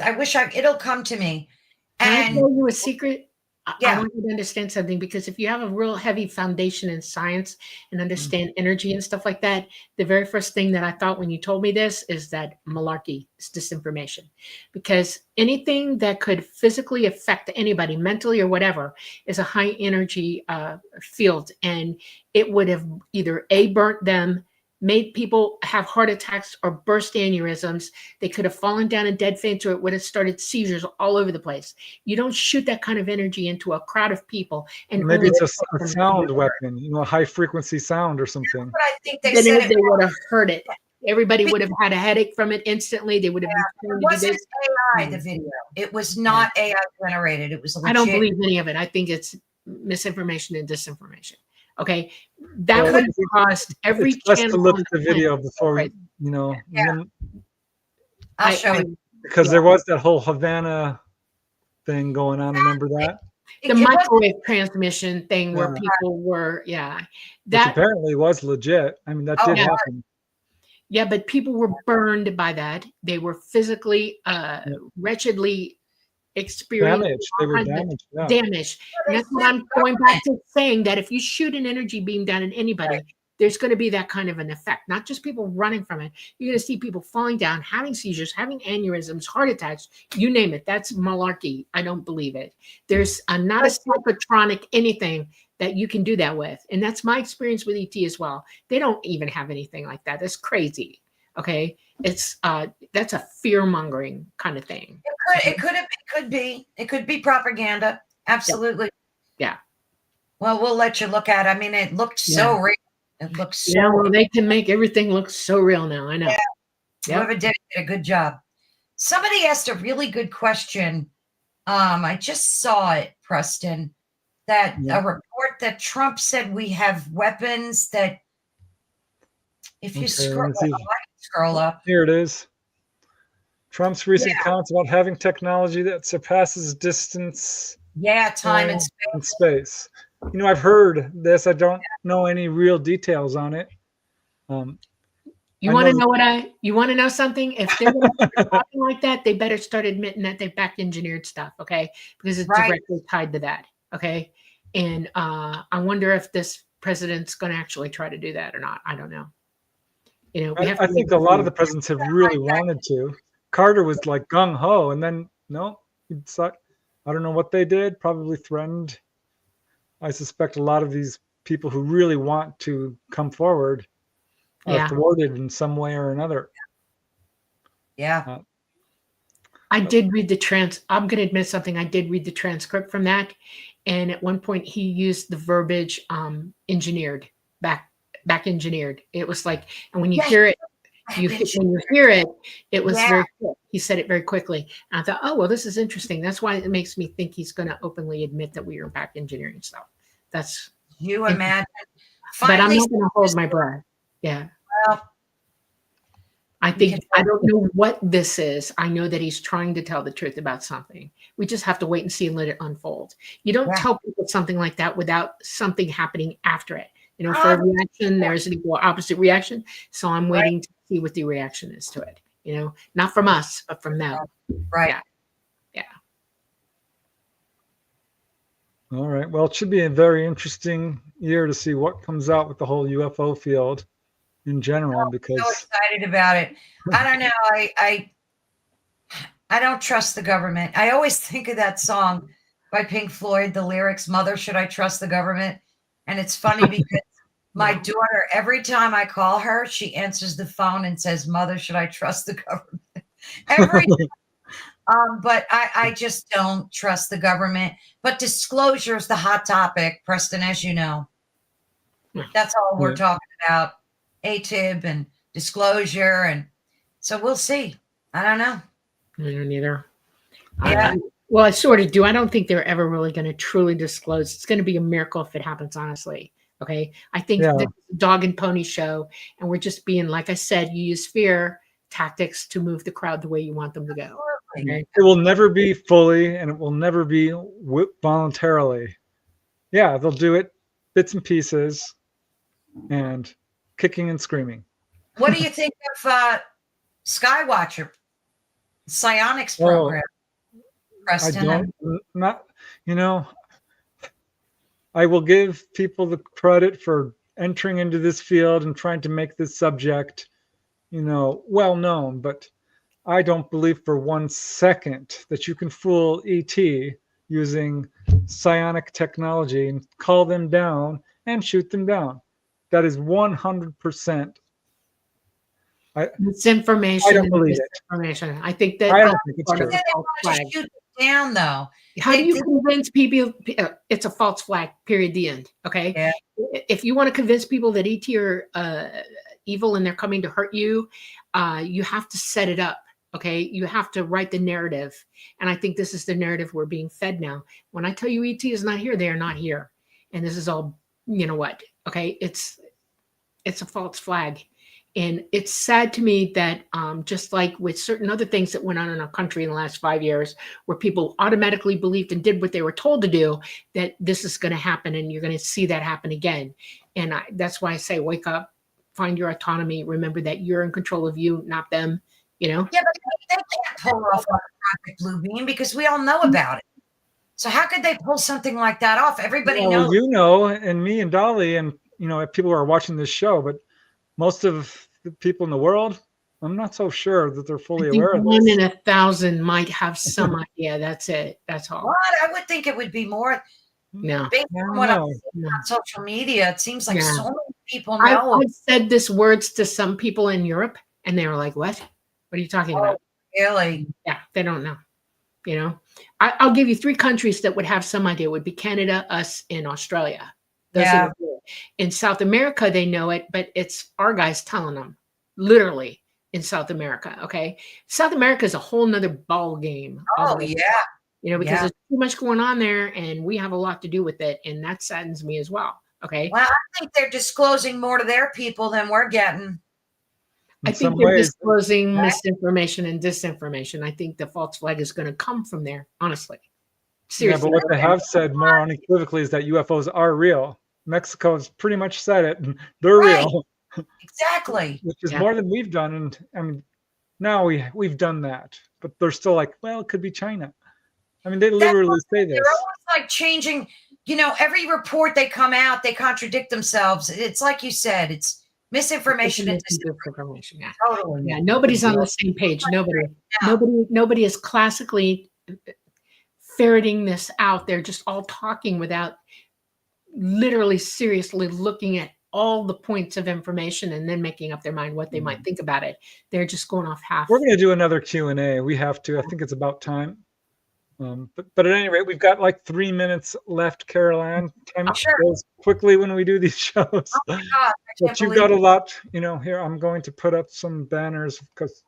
Speaker 3: I wish it'll come to me.
Speaker 1: Can I tell you a secret? I want you to understand something, because if you have a real heavy foundation in science and understand energy and stuff like that, the very first thing that I thought when you told me this is that malarkey is disinformation. Because anything that could physically affect anybody, mentally or whatever, is a high energy field. And it would have either A, burnt them, made people have heart attacks or burst aneurysms. They could have fallen down in dead faints, or it would have started seizures all over the place. You don't shoot that kind of energy into a crowd of people. And
Speaker 2: Maybe
Speaker 1: only
Speaker 2: it's
Speaker 1: expect
Speaker 2: a
Speaker 1: them to
Speaker 2: sound
Speaker 1: be hurt.
Speaker 2: weapon, a high frequency sound or something.
Speaker 3: But I think they
Speaker 1: Then
Speaker 3: said
Speaker 1: they
Speaker 3: it
Speaker 1: would have heard it. Everybody would have had a headache from it instantly. They would have been trying to do
Speaker 3: wasn't
Speaker 1: this.
Speaker 3: AI, the video. It was not AI generated. It was legit.
Speaker 1: I don't believe any of it. I think it's misinformation and disinformation. Okay, that
Speaker 2: Well,
Speaker 1: would have caused every
Speaker 2: It's best to
Speaker 1: channel
Speaker 2: look
Speaker 1: on
Speaker 2: at the
Speaker 1: the
Speaker 2: video
Speaker 1: planet.
Speaker 2: before we,
Speaker 3: Yeah.
Speaker 2: then-
Speaker 3: I'll show it.
Speaker 2: because
Speaker 1: Yeah.
Speaker 2: there was that whole Havana thing going on. Remember that?
Speaker 1: The microwave transmission thing where
Speaker 2: Yeah.
Speaker 1: people were,
Speaker 2: Which
Speaker 1: that,
Speaker 2: apparently was legit. I mean, that
Speaker 3: Oh,
Speaker 2: did
Speaker 3: yeah.
Speaker 2: happen.
Speaker 1: yeah, but people were burned by that. They were physically, wretchedly experiencing
Speaker 2: Damaged. They
Speaker 1: all
Speaker 2: were
Speaker 1: kinds of
Speaker 2: damaged. Yeah.
Speaker 1: damage. And that's what I'm going back to saying, that if you shoot an energy beam down at anybody, there's going to be that kind of an effect. Not just people running from it. You're going to see people falling down, having seizures, having aneurysms, heart attacks, you name it. That's malarkey. I don't believe it. There's not a psychotronic anything that you can do that with. And that's my experience with ET as well. They don't even have anything like that. That's crazy. Okay. It's that's a fear mongering kind of thing.
Speaker 3: It could be propaganda. Absolutely.
Speaker 1: Yeah.
Speaker 3: Well, we'll let you look at it. I mean, it looked so real. It looks so
Speaker 1: Yeah, well, they can make everything look so real now. I know.
Speaker 3: Yeah.
Speaker 1: Yep.
Speaker 3: Whoever did a good job. Somebody asked a really good question. I just saw it, Preston, that a report that Trump said we have weapons that if you scroll up.
Speaker 2: Here it is. Trump's recent comments about having technology that surpasses distance,
Speaker 3: time and
Speaker 2: space. I've heard this. I don't know any real details on it.
Speaker 1: You want to know you want to know something? If they're talking like that, they better start admitting that they back engineered stuff, okay? Because it's directly tied to that, okay? And I wonder if this president's going to actually try to do that or not. I don't know.
Speaker 2: I think a lot of the presidents have really wanted to. Carter was like gung ho, and then no, I don't know what they did. Probably threatened. I suspect a lot of these people who really want to come forward are thwarted in some way or another.
Speaker 3: Yeah.
Speaker 1: I did read I'm going to admit something. I did read the transcript from that. And at one point he used the verbiage engineered, back engineered. It was like, and when you hear it, it was very quick. He said it very quickly. And I thought, oh, well, this is interesting. That's why it makes me think he's going to openly admit that we are back engineering stuff. That's
Speaker 3: you imagine.
Speaker 1: But I'm not going to hold my breath. Yeah.
Speaker 3: Well,
Speaker 1: I don't know what this is. I know that he's trying to tell the truth about something. We just have to wait and see and let it unfold. You don't tell people something like that without something happening after it. For a reaction, there's an equal opposite reaction. So I'm waiting to see what the reaction is to it. Not from us, but from them.
Speaker 3: Right.
Speaker 1: Yeah.
Speaker 2: All right. Well, it should be a very interesting year to see what comes out with the whole UFO field in general, because
Speaker 3: I'm so excited about it. I don't know. I don't trust the government. I always think of that song by Pink Floyd, the lyrics, "Mother, should I trust the government?" And it's funny because my daughter, every time I call her, she answers the phone and says, "Mother, should I trust the government?" Every but I just don't trust the government. But disclosure is the hot topic, Preston, as you know. That's all we're talking about. ATIB and disclosure. And so we'll see. I don't know.
Speaker 1: I don't either.
Speaker 3: Yeah.
Speaker 1: Well, I sort of do. I don't think they're ever really going to truly disclose. It's going to be a miracle if it happens, honestly. Okay. I think the dog and pony show, and we're just being, like I said, you use fear tactics to move the crowd the way you want them to go. Okay?
Speaker 2: It will never be fully, and it will never be voluntarily. Yeah, they'll do it bits and pieces and kicking and screaming.
Speaker 3: What do you think of Skywatcher, Psionics program? Preston?
Speaker 2: I will give people the credit for entering into this field and trying to make this subject, well known, but I don't believe for 1 second that you can fool ET using psionic technology and call them down and shoot them down. That is 100%.
Speaker 1: Misinformation
Speaker 2: I don't
Speaker 1: and
Speaker 2: believe it.
Speaker 1: disinformation. I think that
Speaker 2: I don't
Speaker 1: that's
Speaker 2: think it's
Speaker 1: part
Speaker 2: true.
Speaker 1: of
Speaker 3: They
Speaker 1: the false
Speaker 3: want to
Speaker 1: flag.
Speaker 3: shoot them down, though.
Speaker 1: How do you
Speaker 3: They-
Speaker 1: convince people it's a false flag, period, the end? Okay.
Speaker 3: Yeah.
Speaker 1: If you want to convince people that ET are evil and they're coming to hurt you, you have to set it up. Okay. You have to write the narrative. And I think this is the narrative we're being fed now. When I tell you ET is not here, they are not here. And this is all, you know what? Okay. It's a false flag. And it's sad to me that just like with certain other things that went on in our country in the last 5 years, where people automatically believed and did what they were told to do, that this is going to happen and you're going to see that happen again. And that's why I say, wake up, find your autonomy. Remember that you're in control of you, not them,
Speaker 3: Yeah, but they can't pull off like Project Blue Beam because we all know about it. So how could they pull something like that off? Everybody knows.
Speaker 2: And me and Dolly and, people who are watching this show, but most of the people in the world, I'm not so sure that they're fully
Speaker 1: I think
Speaker 2: aware of
Speaker 1: one
Speaker 2: this.
Speaker 1: in 1,000 might have some idea. That's it. That's all.
Speaker 3: What? I would think it would be more
Speaker 1: No.
Speaker 3: based on what I've seen
Speaker 1: No.
Speaker 3: on social media. It seems like
Speaker 1: Yeah.
Speaker 3: so many people know.
Speaker 1: I've said this words to some people in Europe, and they were like, "What? What are you talking about?"
Speaker 3: Really?
Speaker 1: Yeah, they don't know. I'll give you 3 countries that would have some idea. It would be Canada, us, and Australia. Those
Speaker 3: Yeah.
Speaker 1: are the, in South America, they know it, but it's our guys telling them, literally in South America. Okay, South America is a whole nother ball game.
Speaker 3: Oh, yeah.
Speaker 1: Because
Speaker 3: Yeah.
Speaker 1: there's too much going on there, and we have a lot to do with it, and that saddens me as well. Okay,
Speaker 3: Well, I think they're disclosing more to their people than we're getting.
Speaker 1: I
Speaker 2: In
Speaker 1: think
Speaker 2: some
Speaker 1: they're
Speaker 2: ways,
Speaker 1: disclosing misinformation and disinformation. I think the false flag is going to come from there, honestly.
Speaker 2: yeah,
Speaker 1: Seriously.
Speaker 2: but what they have said more unequivocally is that UFOs are real. Mexico has pretty much said it, and they're
Speaker 3: Right.
Speaker 2: real,
Speaker 3: Exactly.
Speaker 2: which is
Speaker 1: Yeah.
Speaker 2: more than we've done. And I mean, now we've done that, but they're still like, well, it could be China. I mean, they literally say this.
Speaker 3: They're always like changing, every report they come out, they contradict themselves. It's like you said, it's misinformation and
Speaker 1: disinformation. Yeah.
Speaker 3: totally.
Speaker 1: Yeah, nobody's on the same page. Nobody is classically ferreting this out. They're just all talking without literally seriously looking at all the points of information and then making up their mind what they might think about it. They're just going off half.
Speaker 2: We're going to do another Q&A. We have to. I think it's about time. But at any rate, we've got like 3 minutes left, Carolann. Time
Speaker 3: Sure.
Speaker 2: goes quickly when we do these shows.
Speaker 3: Oh my God, I
Speaker 2: But
Speaker 3: can't
Speaker 2: you've
Speaker 3: believe
Speaker 2: got a
Speaker 3: it.
Speaker 2: lot, here, I'm going to put up some banners because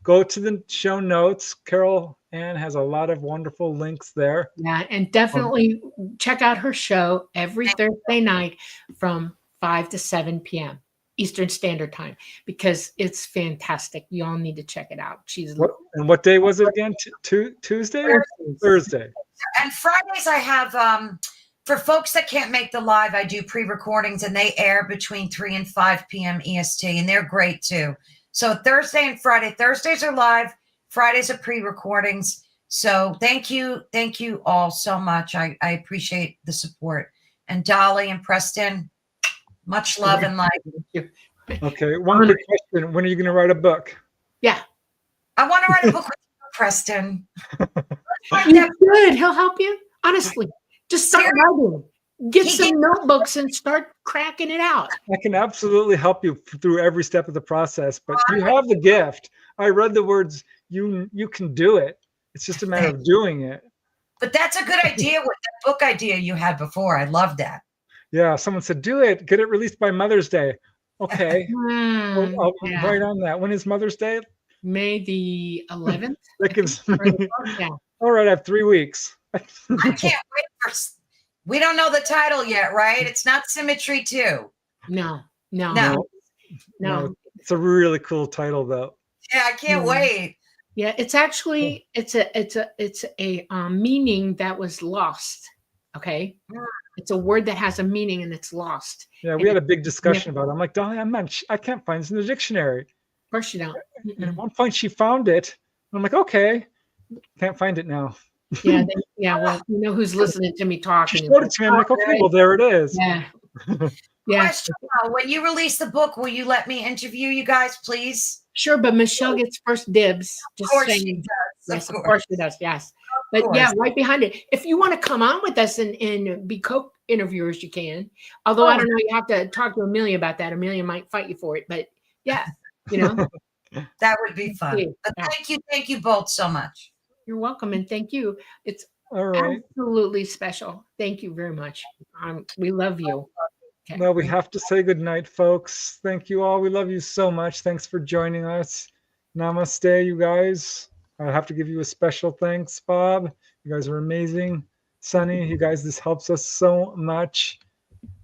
Speaker 2: go to the show notes. Carol Ann has a lot of wonderful links there.
Speaker 1: Yeah, and definitely check out her show every Thursday night from 5 to 7 p.m. Eastern Standard Time, because it's fantastic. You all need to check it out. She's
Speaker 2: What day was it again? Tuesday? Thursday.
Speaker 3: And Fridays I have for folks that can't make the live, I do pre-recordings and they air between 3 and 5 p.m. EST, and they're great too. So Thursday and Friday. Thursdays are live, Fridays are pre-recordings. So thank you all so much. I appreciate the support. And Dolly and Preston, much love and light.
Speaker 2: Okay, one quick question. When are you going to write a book?
Speaker 1: Yeah.
Speaker 3: I want to write a book with you, Preston.
Speaker 1: You should. He'll help you. Honestly. Just start writing. Get some notebooks and start cracking it out.
Speaker 2: I can absolutely help you through every step of the process, but you have the gift. I read the words, you can do it. It's just a matter of doing it.
Speaker 3: But that's a good idea with the book idea you had before. I love that.
Speaker 2: Yeah, someone said, do it. Get it released by Mother's Day. Okay. I'll write on that. When is Mother's Day?
Speaker 1: May the 11th.
Speaker 2: That gives me...
Speaker 1: Yeah.
Speaker 2: All right, I have 3 weeks.
Speaker 3: I can't wait for... We don't know the title yet, right? It's not Symmetry 2.
Speaker 1: No.
Speaker 2: It's a really cool title, though.
Speaker 3: Yeah, I can't wait.
Speaker 1: Yeah, it's actually it's a meaning that was lost. Okay, it's a word that has a meaning and it's lost.
Speaker 2: Yeah, we had a big discussion about it. I'm like, Dolly, I can't find this in the dictionary.
Speaker 1: Of course you don't.
Speaker 2: And at one point she found it. I'm like, okay, can't find it now.
Speaker 1: Yeah, yeah. Well, you know who's listening to me talk.
Speaker 2: She
Speaker 1: And
Speaker 2: showed it to me. I'm like, okay, well, there it is.
Speaker 1: yeah, yeah,
Speaker 3: Question now, when you release the book, will you let me interview you guys, please?
Speaker 1: sure. But Michelle gets first dibs.
Speaker 3: Of
Speaker 1: Just
Speaker 3: course she
Speaker 1: saying.
Speaker 3: does.
Speaker 1: Yes,
Speaker 3: Of
Speaker 1: of
Speaker 3: course.
Speaker 1: course she does. Yes,
Speaker 3: Of
Speaker 1: but yeah,
Speaker 3: course.
Speaker 1: right behind it. If you want to come on with us and be co-interviewers, you can. Although I
Speaker 3: Oh.
Speaker 1: don't know, you have to talk to Amelia about that. Amelia might fight you for it, but yeah, you know.
Speaker 3: That would be fun.
Speaker 1: Yeah.
Speaker 3: But thank you both so much.
Speaker 1: You're welcome, and thank you. It's
Speaker 2: All right.
Speaker 1: absolutely special. Thank you very much. We love you. Okay.
Speaker 2: Well, we have to say goodnight, folks. Thank you all. We love you so much. Thanks for joining us. Namaste, you guys. I have to give you a special thanks, Bob. You guys are amazing. Sunny, you guys, this helps us so much.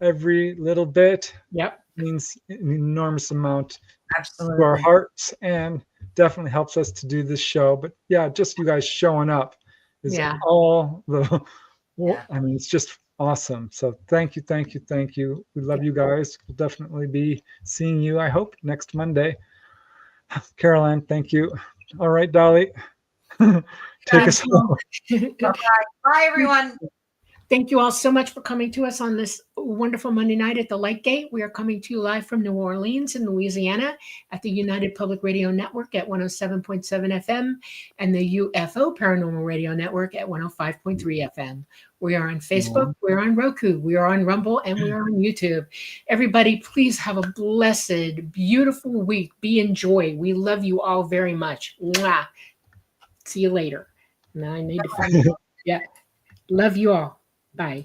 Speaker 2: Every little bit
Speaker 1: Yep.
Speaker 2: means an enormous amount to our
Speaker 3: Absolutely.
Speaker 2: hearts and definitely helps us to do this show. But yeah, just you guys showing up is
Speaker 1: Yeah.
Speaker 2: all the,
Speaker 3: Yeah.
Speaker 2: I mean, it's just awesome. So thank you, thank you, thank you. We love you guys. We'll definitely be seeing you, I hope, next Monday. Carolann, thank you. All right, Dolly, take us home.
Speaker 3: Bye, everyone.
Speaker 1: Thank you all so much for coming to us on this wonderful Monday night at the Light Gate. We are coming to you live from New Orleans in Louisiana at the United Public Radio Network at 107.7 FM and the UFO Paranormal Radio Network at 105.3 FM. We are on Facebook, we're on Roku, we are on Rumble, and we are on YouTube. Everybody, please have a blessed, beautiful week. Be in joy. We love you all very much. Mwah. See you later. Now I need to find. Yeah. Love you all. Bye.